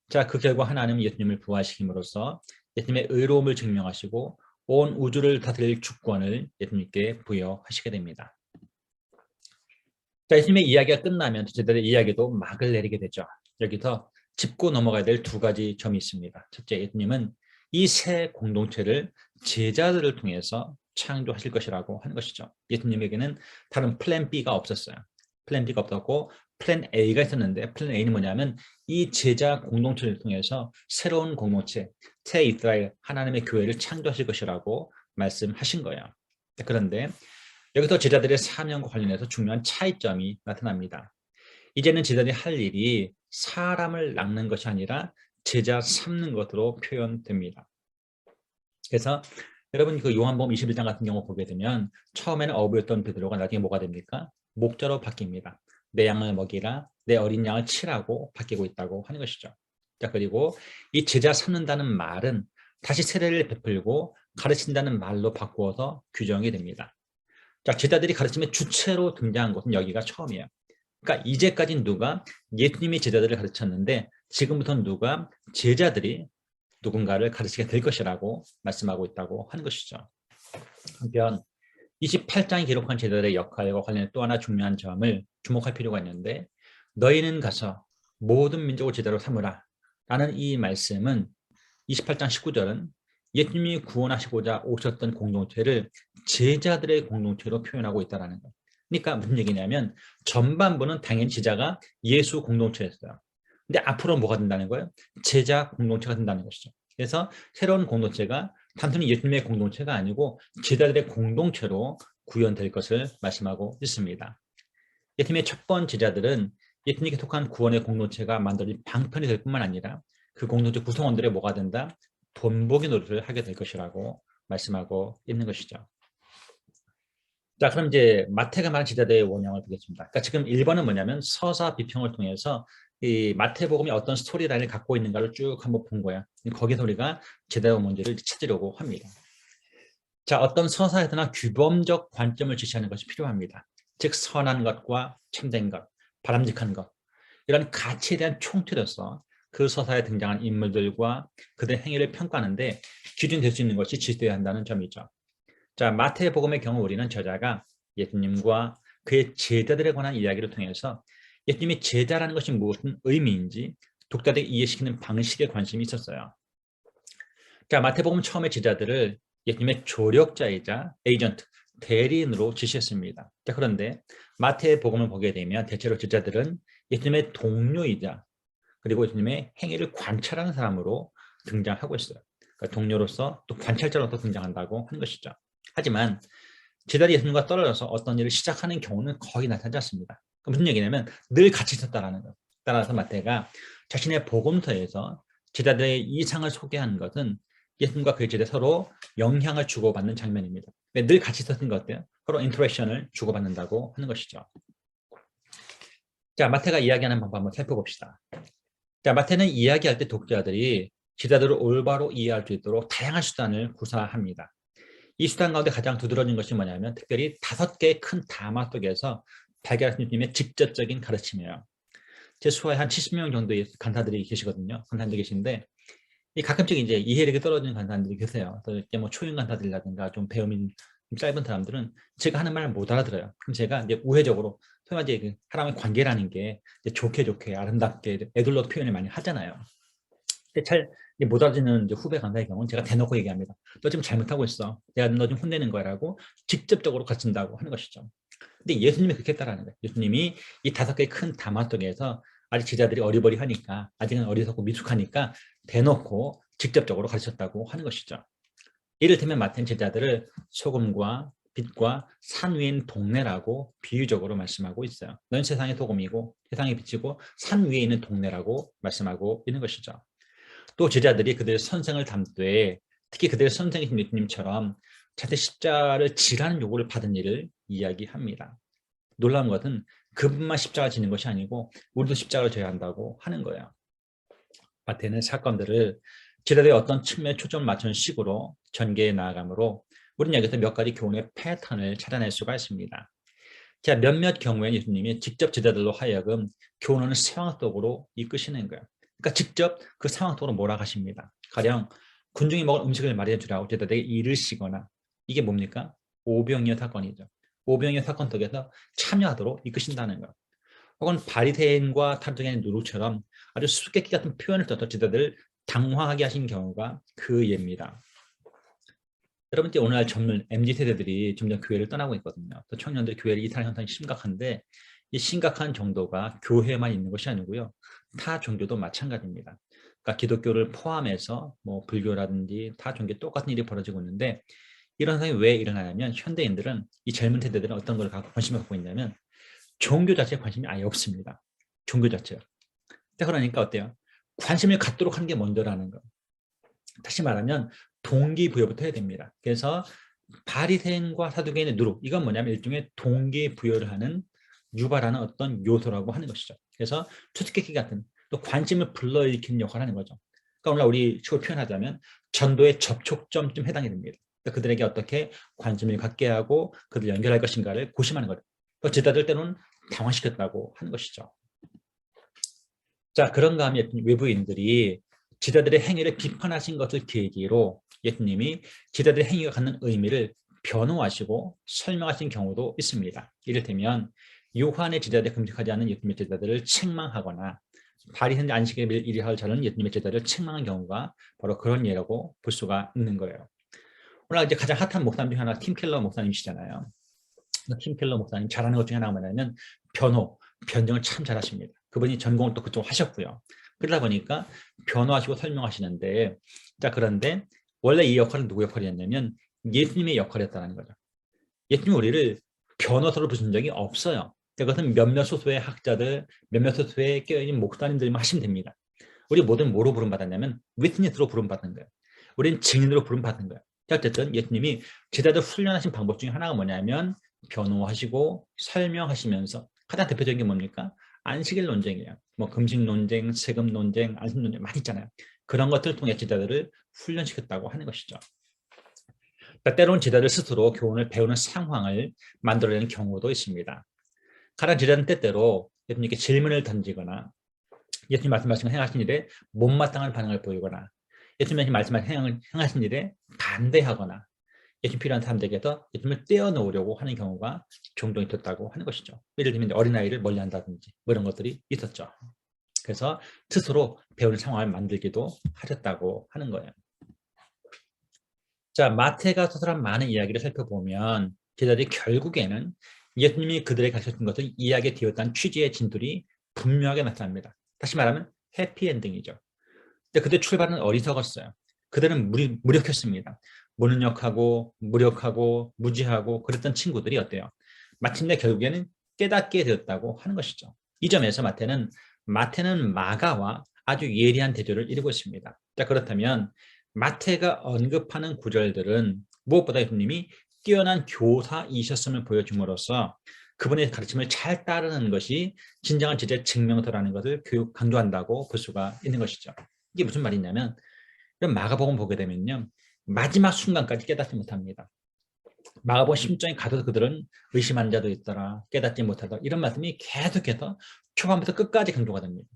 자, 그 결과 하나님은 예수님을 부활시킴으로써 예수님의 의로움을 증명하시고 온 우주를 다스릴 주권을 예수님께 부여하시게 됩니다. 자, 예수님의 이야기가 끝나면 제자들의 이야기도 막을 내리게 되죠. 여기서 짚고 넘어가야 될 두 가지 점이 있습니다. 첫째, 예수님은 이 새 공동체를 제자들을 통해서 창조하실 것이라고 하는 것이죠. 예수님에게는 다른 플랜 B가 없었어요. 플랜 B가 없었고 플랜 A가 있었는데 플랜 A는 뭐냐면 이 제자 공동체를 통해서 새로운 공동체, 새 이스라엘 하나님의 교회를 창조하실 것이라고 말씀하신 거예요. 그런데 여기서 제자들의 사명과 관련해서 중요한 차이점이 나타납니다. 이제는 제자들이 할 일이 사람을 낚는 것이 아니라 제자 삼는 것으로 표현됩니다. 그래서 여러분 그 요한복음 21장 같은 경우 보게 되면 처음에는 어부였던 베드로가 나중에 뭐가 됩니까? 목자로 바뀝니다. 내 양을 먹이라, 내 어린 양을 치라고 바뀌고 있다고 하는 것이죠. 자, 그리고 이 제자 삼는다는 말은 다시 세례를 베풀고 가르친다는 말로 바꾸어서 규정이 됩니다. 자, 제자들이 가르침의 주체로 등장한 것은 여기가 처음이에요. 그러니까 이제까지 누가 예수님이 제자들을 가르쳤는데 지금부터는 누가 제자들이 누군가를 가르치게 될 것이라고 말씀하고 있다고 하는 것이죠. 한편 28장이 기록한 제자들의 역할과 관련해 또 하나 중요한 점을 주목할 필요가 있는데 너희는 가서 모든 민족을 제자로 삼으라 라는 이 말씀은 28장 19절은 예수님이 구원하시고자 오셨던 공동체를 제자들의 공동체로 표현하고 있다는 것. 그러니까 무슨 얘기냐면 전반부는 당연히 제자가 예수 공동체였어요. 근데 앞으로 뭐가 된다는 거예요? 제자 공동체가 된다는 것이죠. 그래서 새로운 공동체가 단순히 예수님의 공동체가 아니고 제자들의 공동체로 구현될 것을 말씀하고 있습니다. 예수님의 첫 번 제자들은 예수님께 속한 구원의 공동체가 만들어진 방편이 될 뿐만 아니라 그 공동체 구성원들의 뭐가 된다? 본보기 노릇을 하게 될 것이라고 말씀하고 있는 것이죠. 자, 그럼 이제 마태가 말한 제자들의 원형을 보겠습니다. 그러니까 지금 1번은 뭐냐면 서사 비평을 통해서 이 마태복음이 어떤 스토리라인을 갖고 있는가를 쭉 한번 본 거야. 거기서 우리가 제대로 문제를 찾으려고 합니다. 자, 어떤 서사에서나 규범적 관점을 제시하는 것이 필요합니다. 즉 선한 것과 참된 것, 바람직한 것, 이런 가치에 대한 총틀로서 그 서사에 등장한 인물들과 그들의 행위를 평가하는데 기준이 될 수 있는 것이 지도해야 한다는 점이죠. 자, 마태복음의 경우 우리는 저자가 예수님과 그의 제자들에 관한 이야기를 통해서 예수님이 제자라는 것이 무슨 의미인지 독자들에게 이해시키는 방식에 관심이 있었어요. 자, 마태복음 처음에 제자들을 예수님의 조력자이자 에이전트, 대리인으로 지시했습니다. 자, 그런데 마태복음을 보게 되면 대체로 제자들은 예수님의 동료이자 그리고 예수님의 행위를 관찰하는 사람으로 등장하고 있어요. 그러니까 동료로서 또 관찰자로서 등장한다고 하는 것이죠. 하지만 제자들이 예수님과 떨어져서 어떤 일을 시작하는 경우는 거의 나타나지 않습니다. 무슨 얘기냐면 늘 같이 있었다라는 것. 따라서 마태가 자신의 복음서에서 제자들의 이상을 소개하는 것은 예수님과 그의 제자 서로 영향을 주고받는 장면입니다. 늘 같이 있었던 것 같아요. 서로 인터랙션을 주고받는다고 하는 것이죠. 자, 마태가 이야기하는 방법 한번 살펴봅시다. 자, 마태는 이야기할 때 독자들이 제자들을 올바로 이해할 수 있도록 다양한 수단을 구사합니다. 이 수단 가운데 가장 두드러진 것이 뭐냐면 특별히 5개의 큰 다마 속에서 발견할 예수님의 직접적인 가르침이에요. 제 수하에 한 70명 정도의 간사들이 계시거든요. 간사들이 계신데 이 가끔씩 이제 이해력이 떨어지는 간사들이 계세요. 또 이렇게 뭐 초임 간사들이라든가 좀 배움이 짧은 사람들은 제가 하는 말을 못 알아들어요. 그럼 제가 이제 우회적으로 소위 말해 그 사람의 관계라는 게 이제 좋게 아름답게 애들로 표현을 많이 하잖아요. 근데 잘 못 알아듣는 이제 후배 간사의 경우는 제가 대놓고 얘기합니다. 너 지금 잘못하고 있어. 내가 너 좀 혼내는 거라고 직접적으로 가르친다고 하는 것이죠. 근데 예수님이 그렇게 했다라는 거예요. 예수님이 이 5개의 큰 다마 속에서 아직 제자들이 어리버리하니까 아직은 어리석고 미숙하니까 대놓고 직접적으로 가르쳤다고 하는 것이죠. 이를테면 마태는 제자들을 소금과 빛과 산 위인 동네라고 비유적으로 말씀하고 있어요. 넌 세상의 소금이고 세상의 빛이고 산 위에 있는 동네라고 말씀하고 있는 것이죠. 또 제자들이 그들의 선생을 담되 특히 그들의 선생이신 예수님처럼 자기 십자가를 지라는 요구를 받은 일을 이야기합니다. 놀라운 것은 그분만 십자가 지는 것이 아니고 우리도 십자가를 져야 한다고 하는 거예요. 마태는 사건들을 제자들의 어떤 측면에 초점을 맞춘 식으로 전개해 나아가므로 우리는 여기서 몇 가지 교훈의 패턴을 찾아낼 수가 있습니다. 자, 몇몇 경우에는 예수님이 직접 제자들로 하여금 교훈하는 상황 속으로 이끄시는 거예요. 그러니까 직접 그 상황 속으로 몰아가십니다. 가령 군중이 먹을 음식을 마련해 주라고 제자들에게 이르시거나 이게 뭡니까? 오병이어 사건이죠. 오병이어 사건 속에서 참여하도록 이끄신다는 것. 혹은 바리새인과 탈등의 누룩처럼 아주 수수께끼 같은 표현을 써서 제자들을 당황하게 하신 경우가 그 예입니다. 여러분 이제 오늘날 젊은 MZ세대들이 점점 교회를 떠나고 있거든요. 또 청년들이 교회를 이탈 현상이 심각한데 이 심각한 정도가 교회만 있는 것이 아니고요. 타 종교도 마찬가지입니다. 그러니까 기독교를 포함해서 뭐 불교라든지 타 종교 똑같은 일이 벌어지고 있는데 이런 상황이 왜 일어나냐면 현대인들은 이 젊은 세대들은 어떤 걸 갖고 관심을 갖고 있냐면 종교 자체에 관심이 아예 없습니다. 종교 자체요. 그러니까 어때요? 관심을 갖도록 하는 게 먼저라는 거. 다시 말하면 동기부여부터 해야 됩니다. 그래서 바리새인과 사두개인의 누룩, 이건 뭐냐면 일종의 동기부여를 하는 유발하는 어떤 요소라고 하는 것이죠. 그래서 수수께끼 같은 또 관심을 불러일으키는 역할을 하는 거죠. 그러니까 오늘 우리 식으로 표현하자면 전도의 접촉점쯤 해당이 됩니다. 그러니까 그들에게 어떻게 관심을 갖게 하고 그들 연결할 것인가를 고심하는 거죠. 또 제자들 때로는 당황시켰다고 하는 것이죠. 자, 그런가 하면 외부인들이 제자들의 행위를 비판하신 것을 계기로 예수님이 제자들의 행위가 갖는 의미를 변호하시고 설명하신 경우도 있습니다. 이를테면 요한의 제자들이 금식하지 않는 예수님의 제자들을 책망하거나 바리새인 안식일에 일을 잘하는 예수님의 제자들을 책망한 경우가 바로 그런 예라고 볼 수가 있는 거예요. 오늘 이제 가장 핫한 목사님 중 하나 팀 켈러 목사님이시잖아요. 팀 켈러 목사님 잘하는 것 중에 하나가 뭐냐면 변정을 참 잘하십니다. 그분이 전공을 또 그쪽 하셨고요. 그러다 보니까 변호하시고 설명하시는데, 자, 그런데 원래 이 역할은 누구 역할이었냐면 예수님의 역할이었다는 거죠. 예수님이 우리를 변호사로 부르신 적이 없어요. 그것은 몇몇 소수의 학자들, 몇몇 소수의 깨어있는 목사님들만 하시면 됩니다. 우리 모든 뭐로 부름받았냐면 위트니스로 부름받은 거예요. 우리는 증인으로 부름받은 거예요. 어쨌든 예수님이 제자들 훈련하신 방법 중에 하나가 뭐냐면 변호하시고 설명하시면서 가장 대표적인 게 뭡니까? 안식일 논쟁이에요. 뭐 금식 논쟁, 세금 논쟁, 안식 논쟁 많이 있잖아요. 그런 것들을 통해 제자들을 훈련시켰다고 하는 것이죠. 그러니까 때로는 제자들 스스로 교훈을 배우는 상황을 만들어내는 경우도 있습니다. 가장 제자는 때때로 예수님께 질문을 던지거나 예수님 말씀하신 행하신 일에 못마땅한 반응을 보이거나 예수님이 말씀하신 행하신 일에 반대하거나 예수님 필요한 사람들에게서 예수님을 떼어놓으려고 하는 경우가 종종 있었다고 하는 것이죠. 예를 들면 어린아이를 멀리한다든지 뭐 이런 것들이 있었죠. 그래서 스스로 배우는 상황을 만들기도 하셨다고 하는 거예요. 자, 마태가 서술한 많은 이야기를 살펴보면 제자들이 결국에는 예수님이 그들에게 가르쳤던 것을 이야기에 되었다는 취지의 진술이 분명하게 나타납니다. 다시 말하면 해피엔딩이죠. 근데 그들 출발은 어리석었어요. 그들은 무력했습니다. 무능력하고 무력하고 무지하고 그랬던 친구들이 어때요? 마침내 결국에는 깨닫게 되었다고 하는 것이죠. 이 점에서 마태는 마가와 아주 예리한 대조를 이루고 있습니다. 자, 그렇다면 마태가 언급하는 구절들은 무엇보다 예수님이 뛰어난 교사이셨음을 보여줌으로써 그분의 가르침을 잘 따르는 것이 진정한 제자의 증명서라는 것을 강조한다고 볼 수가 있는 것이죠. 이게 무슨 말이냐면 이런 마가복음 보게 되면요. 마지막 순간까지 깨닫지 못합니다. 마가복음 10장에 가도 그들은 의심한 자도 있더라. 깨닫지 못하더라. 이런 말씀이 계속해서 초반부터 끝까지 강조가 됩니다.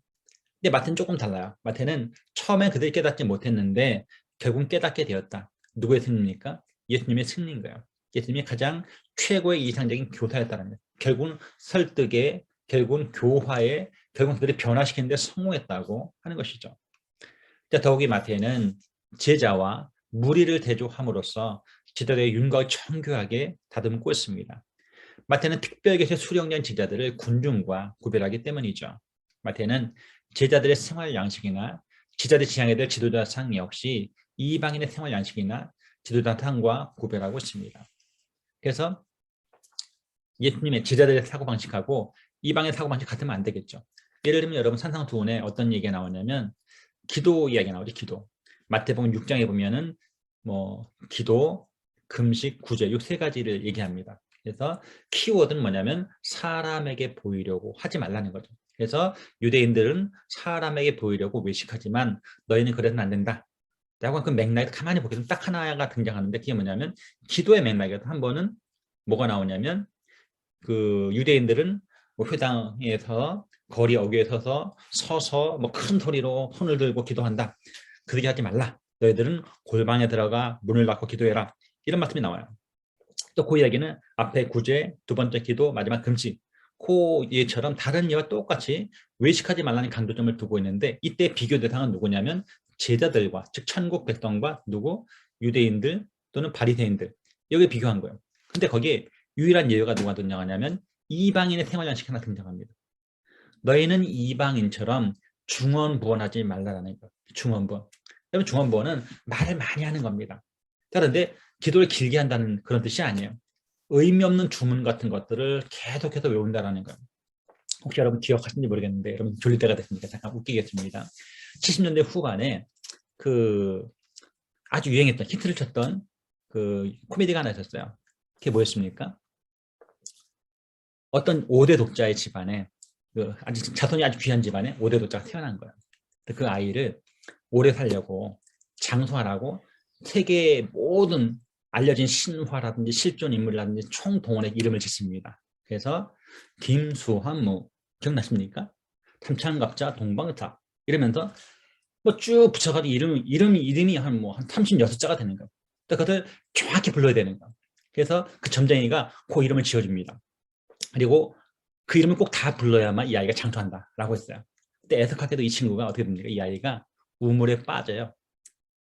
근데 마태는 조금 달라요. 마태는 처음에 그들이 깨닫지 못했는데 결국 깨닫게 되었다. 누구의 승리입니까? 예수님의 승리인 거예요. 예수님이 가장 최고의 이상적인 교사였다는 거예요. 결국은 설득에, 결국은 교화에, 결국은 그들이 변화시키는 데 성공했다고 하는 것이죠. 더욱이 마태는 제자와 무리를 대조함으로써 제자들의 윤곽을 정교하게 다듬고 있습니다. 마태는 특별계시의 수령된 제자들을 군중과 구별하기 때문이죠. 마태는 제자들의 생활 양식이나 제자들이 지향해야 될 지도자상 역시 이방인의 생활 양식이나 지도자상과 구별하고 있습니다. 그래서 예수님의 제자들의 사고방식하고 이방의 사고방식 같으면 안 되겠죠. 예를 들면 여러분 산상수훈에 어떤 얘기가 나오냐면 기도 이야기가 나오죠. 기도. 마태복음 6장에 보면은 뭐 기도, 금식, 구제 이 세 가지를 얘기합니다. 그래서 키워드는 뭐냐면 사람에게 보이려고 하지 말라는 거죠. 그래서 유대인들은 사람에게 보이려고 외식하지만 너희는 그래서는 안 된다. 라고 그 맥락에 가만히 보게 되면 딱 하나가 등장하는데 그게 뭐냐면 기도의 맥락에서 한 번은 뭐가 나오냐면 그 유대인들은 뭐 회당에서 거리 어귀에 서서 뭐 큰 소리로 손을 들고 기도한다. 그렇게 하지 말라. 너희들은 골방에 들어가 문을 닫고 기도해라. 이런 말씀이 나와요. 또 그 이야기는 앞에 구제, 두 번째 기도, 마지막 금식. 그 예처럼 다른 예와 똑같이 외식하지 말라는 강조점을 두고 있는데 이때 비교 대상은 누구냐면 제자들과 즉 천국 백성과 누구? 유대인들 또는 바리새인들. 여기 비교한 거예요. 근데 거기에 유일한 예외가 누가 등장하냐면 이방인의 생활 양식 하나 등장합니다. 너희는 이방인처럼 중언부언하지 말라라는 거예요. 중언부언. 그러면 중언부언은 말을 많이 하는 겁니다. 그런데 기도를 길게 한다는 그런 뜻이 아니에요. 의미 없는 주문 같은 것들을 계속해서 외운다라는 거예요. 혹시 여러분 기억하시는지 모르겠는데 여러분 졸릴 때가 됐으니까 잠깐 웃기겠습니다. 70년대 후반에 그 아주 유행했던 히트를 쳤던 그 코미디가 하나 있었어요. 그게 뭐였습니까? 어떤 5대 독자의 집안에 아주 자손이 아주 귀한 집안에 5대 독자가 태어난 거예요. 그 아이를 오래 살려고 장수하라고 세계의 모든 알려진 신화라든지 실존 인물이라든지 총동원의 이름을 짓습니다. 그래서 김수환무 기억나십니까? 탐창갑자 동방탑 이러면서 뭐 쭉 붙여가지고 이름이 한 36자가 되는 거예요. 그것을 정확히 불러야 되는 거예요. 그래서 그 점쟁이가 그 이름을 지어줍니다. 그리고 그 이름을 꼭 다 불러야만 이 아이가 장수한다라고 했어요. 근데 애석하게도 이 친구가 어떻게 됩니까? 이 아이가 우물에 빠져요.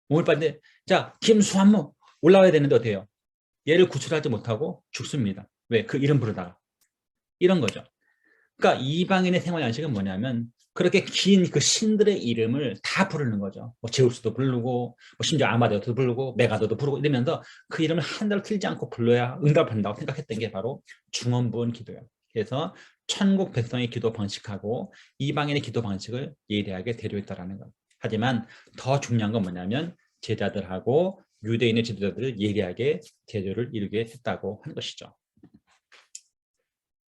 우물에 빠지는데 자 김수환무 올라와야 되는데 어떻게 해요? 얘를 구출하지 못하고 죽습니다. 왜? 그 이름 부르다가. 이런 거죠. 그러니까 이방인의 생활 양식은 뭐냐면 그렇게 긴 그 신들의 이름을 다 부르는 거죠. 뭐 제우스도 부르고 뭐 심지어 아마데우도 부르고 메가더도 부르고 이러면서 그 이름을 한 달 틀지 않고 불러야 응답한다고 생각했던 게 바로 중원부원 기도예요. 그래서 천국 백성의 기도 방식하고 이방인의 기도 방식을 예리하게 대조했다라는 것. 하지만 더 중요한 건 뭐냐면 제자들하고 유대인의 지도자들을 예리하게 대조를 이루게 했다고 하는 것이죠.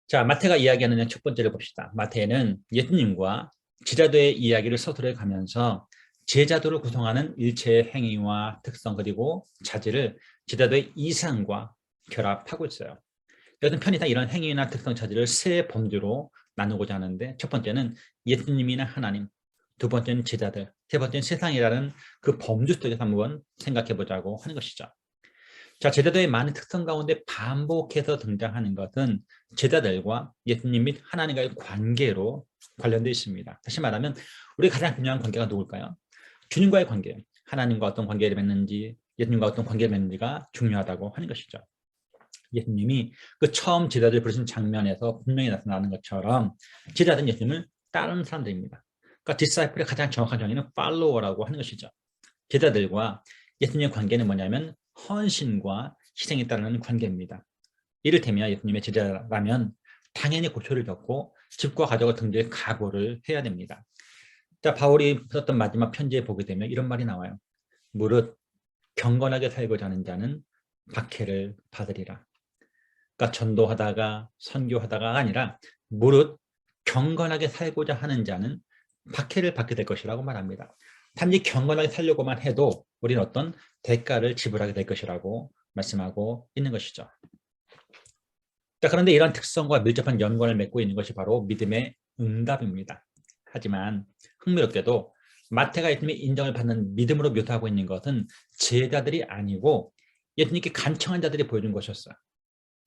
자, 마태가 이야기하는 첫 번째를 봅시다. 마태는 예수님과 제자도의 이야기를 서술해 가면서 제자도를 구성하는 일체의 행위와 특성 그리고 자질을 제자도의 이상과 결합하고 있어요. 여튼 편의상 이런 행위나 특성 자질을 세 범주로 나누고자 하는데 첫 번째는 예수님이나 하나님, 두 번째는 제자들, 세 번째는 세상이라는 그 범주 속에서 한번 생각해 보자고 하는 것이죠. 자, 제자도의 많은 특성 가운데 반복해서 등장하는 것은 제자들과 예수님 및 하나님과의 관계로 관련되어 있습니다. 다시 말하면 우리 가장 중요한 관계가 누굴까요? 주님과의 관계예요. 하나님과 어떤 관계를 맺는지 예수님과 어떤 관계를 맺는지가 중요하다고 하는 것이죠. 예수님이 그 처음 제자들 부르신 장면에서 분명히 나타나는 것처럼 제자들은 예수님을 따르는 사람들입니다. 그러니까 디사이플의 가장 정확한 정의는 팔로워라고 하는 것이죠. 제자들과 예수님의 관계는 뭐냐면 헌신과 희생에 따르는 관계입니다. 이를테면 예수님의 제자라면 당연히 고초를 겪고 집과 가족을 등질 각오를 해야 됩니다. 자, 바울이 썼던 마지막 편지에 보게 되면 이런 말이 나와요. 무릇 경건하게 살고자 하는 자는 박해를 받으리라. 그러니까 전도하다가 선교하다가 아니라 무릇 경건하게 살고자 하는 자는 박해를 받게 될 것이라고 말합니다. 단지 경건하게 살려고만 해도 우리는 어떤 대가를 지불하게 될 것이라고 말씀하고 있는 것이죠. 자, 그런데 이런 특성과 밀접한 연관을 맺고 있는 것이 바로 믿음의 응답입니다. 하지만 흥미롭게도 마태가 예수님의 인정을 받는 믿음으로 묘사하고 있는 것은 제자들이 아니고 예수님께 간청한 자들이 보여준 것이었어요.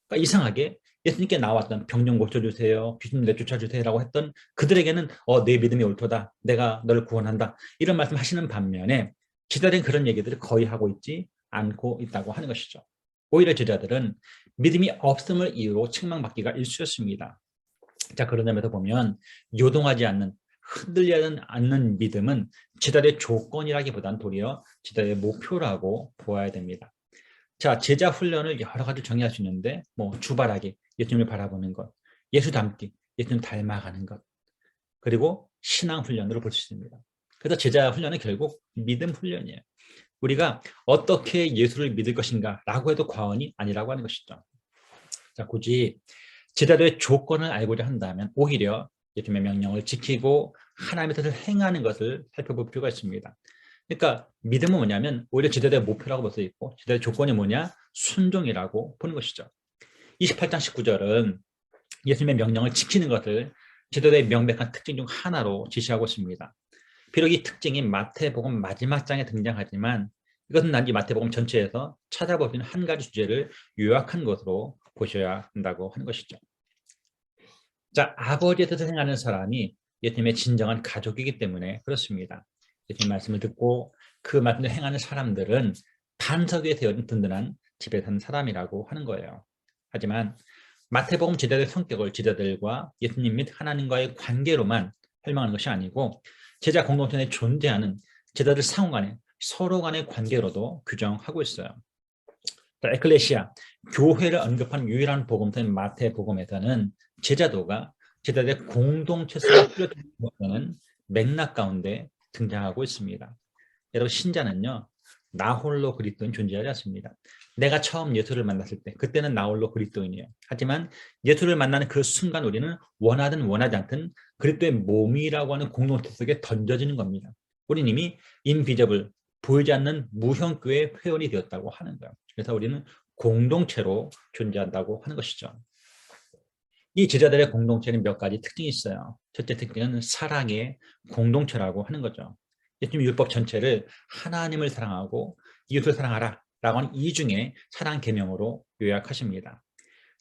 그러니까 이상하게 예수님께 나왔던 병령 고쳐주세요, 귀신 내쫓아주세요라고 했던 그들에게는 내 믿음이 옳도다, 내가 너를 구원한다 이런 말씀 하시는 반면에 제자들은 그런 얘기들을 거의 하고 있지 않고 있다고 하는 것이죠. 오히려 제자들은 믿음이 없음을 이유로 책망받기가 일쑤였습니다. 자, 그런 점에서 보면 요동하지 않는 흔들리지 않는 믿음은 제자들의 조건이라기보다는 도리어 제자들의 목표라고 보아야 됩니다. 자, 제자 훈련을 여러 가지 정의할 수 있는데 뭐 주바라기, 예수님을 바라보는 것, 예수 닮기, 예수님 닮아가는 것, 그리고 신앙 훈련으로 볼 수 있습니다. 그래서 제자 훈련은 결국 믿음 훈련이에요. 우리가 어떻게 예수를 믿을 것인가 라고 해도 과언이 아니라고 하는 것이죠. 자, 굳이 제자들의 조건을 알고자 한다면 오히려 예수님의 명령을 지키고 하나님의 뜻을 행하는 것을 살펴볼 필요가 있습니다. 그러니까 믿음은 뭐냐면 오히려 제자들의 목표라고 볼 수 있고 제자들의 조건이 뭐냐? 순종이라고 보는 것이죠. 28장 19절은 예수님의 명령을 지키는 것을 제자들의 명백한 특징 중 하나로 지시하고 있습니다. 비록 이 특징이 마태복음 마지막 장에 등장하지만 이것은 단지 마태복음 전체에서 찾아볼 수 있는 한 가지 주제를 요약한 것으로 보셔야 한다고 하는 것이죠. 자, 아버지의 뜻을 행하는 사람이 예수님의 진정한 가족이기 때문에 그렇습니다. 예수님 말씀을 듣고 그 말씀을 행하는 사람들은 반석 위에 세워진 든든한 집에 사는 사람이라고 하는 거예요. 하지만 마태복음 제자들의 성격을 제자들과 예수님 및 하나님과의 관계로만 설명하는 것이 아니고 제자 공동체에 존재하는 제자들 상호 간의 서로 간의 관계로도 규정하고 있어요. 에클레시아, 교회를 언급한 유일한 복음서인 마태복음에서는 제자도가 제자들의 공동체 속에 뚜렷한 맥락 가운데 등장하고 있습니다. 여러분 신자는요. 나 홀로 그리스도인 존재하지 않습니다. 내가 처음 예수를 만났을 때 그때는 나 홀로 그리스도인이에요. 하지만 예수를 만나는 그 순간 우리는 원하든 원하지 않든 그리스도의 몸이라고 하는 공동체 속에 던져지는 겁니다. 우리는 이미 인비저블 보이지 않는 무형교회 회원이 되었다고 하는 거예요. 그래서 우리는 공동체로 존재한다고 하는 것이죠. 이 제자들의 공동체는 몇 가지 특징이 있어요. 첫째 특징은 사랑의 공동체라고 하는 거죠. 예수님 율법 전체를 하나님을 사랑하고 이웃을 사랑하라 라고 하는 이 중에 사랑 계명으로 요약하십니다.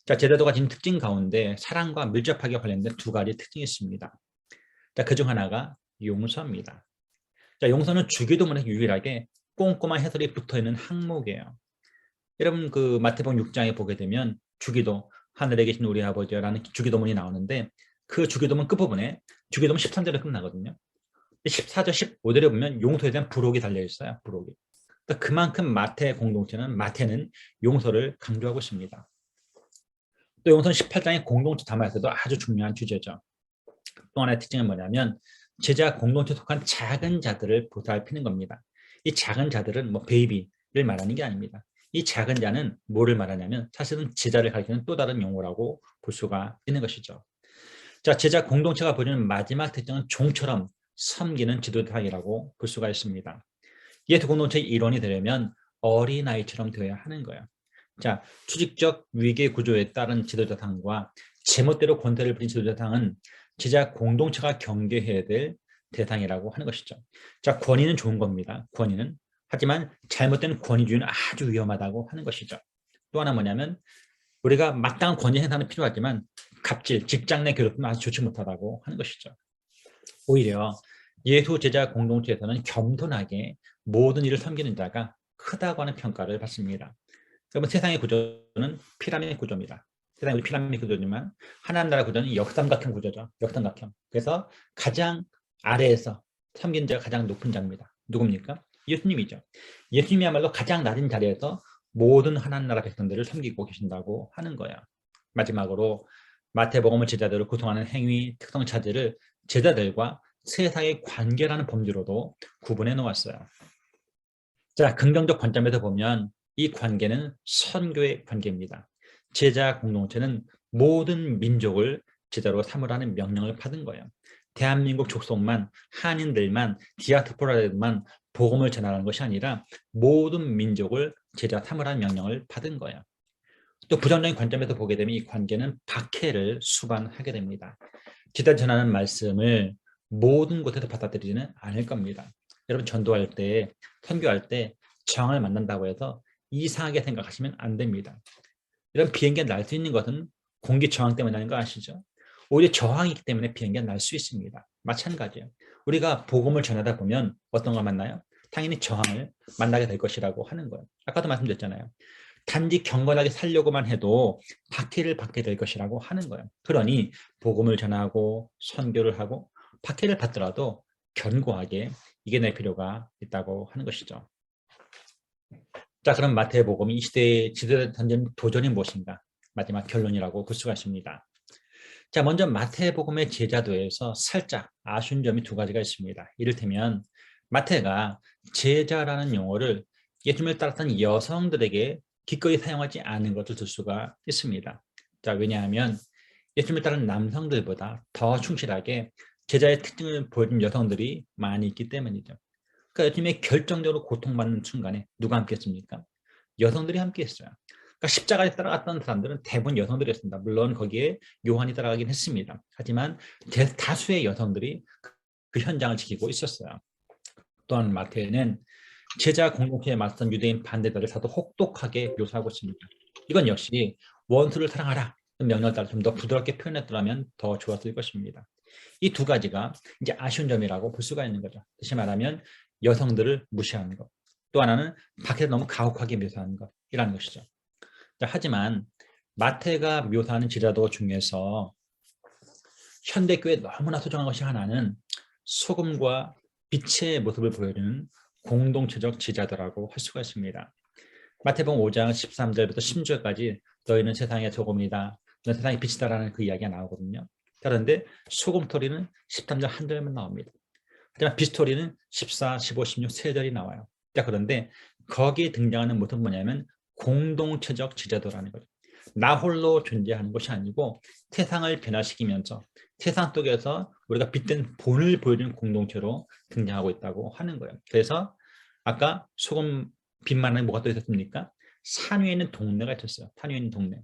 자, 제자도가 가진 특징 가운데 사랑과 밀접하게 관련된 두 가지 특징이 있습니다. 자, 그중 하나가 용서입니다. 자, 용서는 주기도문에 유일하게 꼼꼼한 해설이 붙어있는 항목이에요. 여러분 그 마태복음 6장에 보게 되면 주기도 하늘에 계신 우리 아버지라는 주기도문이 나오는데 그 주기도문 끝부분에 주기도문 13절에 끝나거든요. 14절 15절에 보면 용서에 대한 부록이 달려있어요. 부록이. 그러니까 그만큼 마태 공동체는 마태는 용서를 강조하고 있습니다. 또 용서는 18장의 공동체 담화에서도 아주 중요한 주제죠. 또 하나의 특징은 뭐냐면 제자 공동체에 속한 작은 자들을 보살피는 겁니다. 이 작은 자들은 뭐 베이비를 말하는 게 아닙니다. 이 작은 자는 뭐를 말하냐면 사실은 제자를 가리키는 또 다른 용어라고 볼 수가 있는 것이죠. 자, 제자 공동체가 보여주는 마지막 특징은 종처럼 섬기는 지도자이라고 볼 수가 있습니다. 예수 공동체의 일원이 되려면 어린아이처럼 되어야 하는 거예요. 자, 수직적 위계 구조에 따른 지도자상과 제멋대로 권세를 부린 지도자상은 제자 공동체가 경계해야 될 대상이라고 하는 것이죠. 자, 권위는 좋은 겁니다. 권위는. 하지만 잘못된 권위주의는 아주 위험하다고 하는 것이죠. 또 하나 뭐냐면 우리가 마땅한 권위 행사는 필요하지만 갑질, 직장 내 괴롭힘은 아주 좋지 못하다고 하는 것이죠. 오히려 예수 제자 공동체에서는 겸손하게 모든 일을 섬기는 자가 크다고 하는 평가를 받습니다. 여러분 세상의 구조는 피라미드 구조입니다. 세상의 피라미드 구조지만 하나님 나라 구조는 역삼각형 구조죠. 역삼각형. 그래서 가장 아래에서 섬긴 자가 가장 높은 자입니다. 누굽니까? 예수님이죠. 예수님이야말로 가장 낮은 자리에서 모든 하나님 나라 백성들을 섬기고 계신다고 하는 거예요. 마지막으로 마태복음을 제자들을 구성하는 행위, 특성 차지를 제자들과 세상의 관계라는 범주로도 구분해 놓았어요. 자, 긍정적 관점에서 보면 이 관계는 선교의 관계입니다. 제자 공동체는 모든 민족을 제자로 삼으라는 명령을 받은 거예요. 대한민국 족속만, 한인들만, 디아스포라들만 복음을 전하는 것이 아니라 모든 민족을 제자 삼으라는 명령을 받은 거예요. 또 부정적인 관점에서 보게 되면 이 관계는 박해를 수반하게 됩니다. 제자 전하는 말씀을 모든 곳에서 받아들이지는 않을 겁니다. 여러분 전도할 때, 선교할 때 저항을 만난다고 해서 이상하게 생각하시면 안 됩니다. 이런 비행기가 날 수 있는 것은 공기 저항 때문에 나는 거 아시죠? 오히려 저항이 있기 때문에 비행기가 날 수 있습니다. 마찬가지예요. 우리가 복음을 전하다 보면 어떤 걸 만나요? 당연히 저항을 만나게 될 것이라고 하는 거예요. 아까도 말씀드렸잖아요. 단지 경건하게 살려고만 해도 박해를 받게 될 것이라고 하는 거예요. 그러니 복음을 전하고 선교를 하고 박해를 받더라도 견고하게 이겨낼 필요가 있다고 하는 것이죠. 자, 그럼 마태복음이 이 시대의 지도자들에 던진 도전이 무엇인가? 마지막 결론이라고 볼 수가 있습니다. 자, 먼저 마태복음의 제자도에서 살짝 아쉬운 점이 두 가지가 있습니다. 이를테면 마태가 제자라는 용어를 예수님을 따랐던 여성들에게 기꺼이 사용하지 않은 것을 들 수가 있습니다. 자, 왜냐하면 예수님을 따르는 남성들보다 더 충실하게 제자의 특징을 보여준 여성들이 많이 있기 때문이죠. 그러니까 예수님의 결정적으로 고통받는 순간에 누가 함께했습니까? 여성들이 함께했어요. 그러니까 십자가에 따라갔던 사람들은 대부분 여성들이었습니다. 물론 거기에 요한이 따라가긴 했습니다. 하지만 대다수의 여성들이 그 현장을 지키고 있었어요. 또한 마태는 제자 공동체에 맞선 유대인 반대들을 사도 혹독하게 묘사하고 있습니다. 이건 역시 원수를 사랑하라 명령을 따라 좀 더 부드럽게 표현했더라면 더 좋았을 것입니다. 이 두 가지가 이제 아쉬운 점이라고 볼 수가 있는 거죠. 다시 말하면 여성들을 무시하는 것. 또 하나는 밖에서 너무 가혹하게 묘사하는 것이라는 것이죠. 자, 하지만 마태가 묘사하는 제자도 중에서 현대교회에 너무나 소중한 것이 하나는 소금과 빛의 모습을 보여주는 공동체적 제자들라고 할 수가 있습니다. 마태복음 5장 13절부터 16절까지 너희는 세상의 소금이다. 너희는 세상의 빛이다라는 그 이야기가 나오거든요. 그런데 소금토리는 13절 한 절만 나옵니다. 하지만 비스토리는 14, 15, 16 세 절이 나와요. 자, 그런데 거기에 등장하는 모습은 뭐냐면 공동체적 지자도라는 거죠. 나 홀로 존재하는 것이 아니고 세상을 변화시키면서 세상 속에서 우리가 빛된 본을 보여주는 공동체로 등장하고 있다고 하는 거예요. 그래서 아까 소금 빛만한 뭐가 또 있었습니까? 산 위에 있는 동네가 있었어요. 산 위에 있는 동네.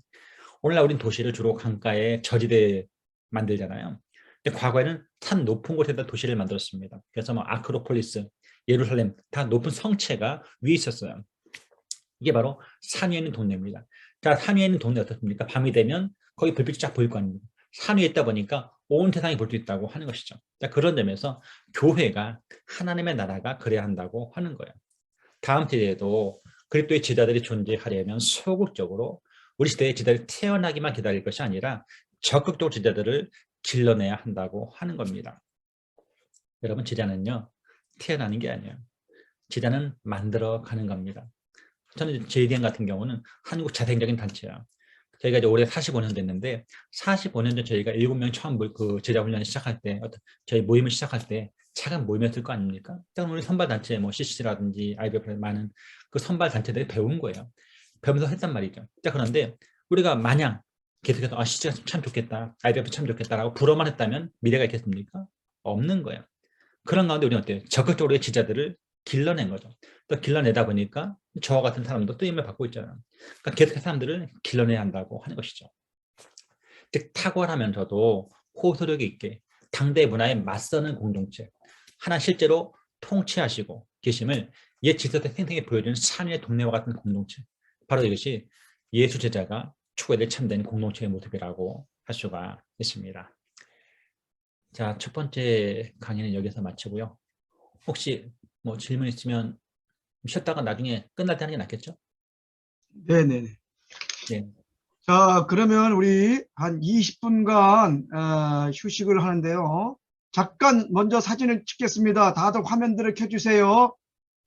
오늘날 우리는 도시를 주로 강가에 저지대에 만들잖아요. 근데 과거에는 산 높은 곳에다 도시를 만들었습니다. 그래서 뭐 아크로폴리스, 예루살렘 다 높은 성체가 위에 있었어요. 이게 바로 산 위에 있는 동네입니다. 자, 산 위에 있는 동네 어떻습니까? 밤이 되면 거기 불빛이 쫙 보일 거 아닙니까? 산 위에 있다 보니까 온 세상이 볼 수 있다고 하는 것이죠. 자, 그런 점에서 교회가 하나님의 나라가 그래야 한다고 하는 거예요. 다음 세대에도 그리스도의 제자들이 존재하려면 소극적으로 우리 시대의 제자들이 태어나기만 기다릴 것이 아니라 적극적으로 제자들을 길러내야 한다고 하는 겁니다. 여러분, 제자는요, 태어나는 게 아니에요. 제자는 만들어가는 겁니다. 저는 JDM 같은 경우는 한국 자생적인 단체야. 저희가 이제 올해 45년 됐는데 45년 전 저희가 7명 처음 그 제자 훈련을 시작할 때 저희 모임을 시작할 때 작은 모임이었을 거 아닙니까? 우리 선발 단체 뭐 CC라든지 IBF 많은 그 선발 단체들이 배운 거예요. 배우면서 했단 말이죠. 자, 그런데 우리가 마냥 계속해서 CC가 참 좋겠다, IBF 참 좋겠다라고 불어만 했다면 미래가 있겠습니까? 없는 거예요. 그런 가운데 우리는 어때요? 적극적으로 지자들을 길러낸 거죠. 또 길러내다 보니까 저와 같은 사람도 쓰임을 받고 있잖아요. 그러니까 계속해서 사람들을 길러내야 한다고 하는 것이죠. 즉 탁월하면서도 호소력 있게 당대 문화에 맞서는 공동체, 하나 실제로 통치하시고 계심을 옛 지서대 생생히 보여주는 산위의 동네와 같은 공동체, 바로 이것이 예수 제자가 추구해야 될 참된 공동체의 모습이라고 할 수가 있습니다. 자, 첫 번째 강의는 여기서 마치고요. 혹시 뭐 질문 있으면 쉬었다가 나중에 끝날 때 하는 게 낫겠죠? 네네네. 네. 자, 그러면 우리 한 20분간 휴식을 하는데요. 잠깐 먼저 사진을 찍겠습니다. 다들 화면들을 켜주세요.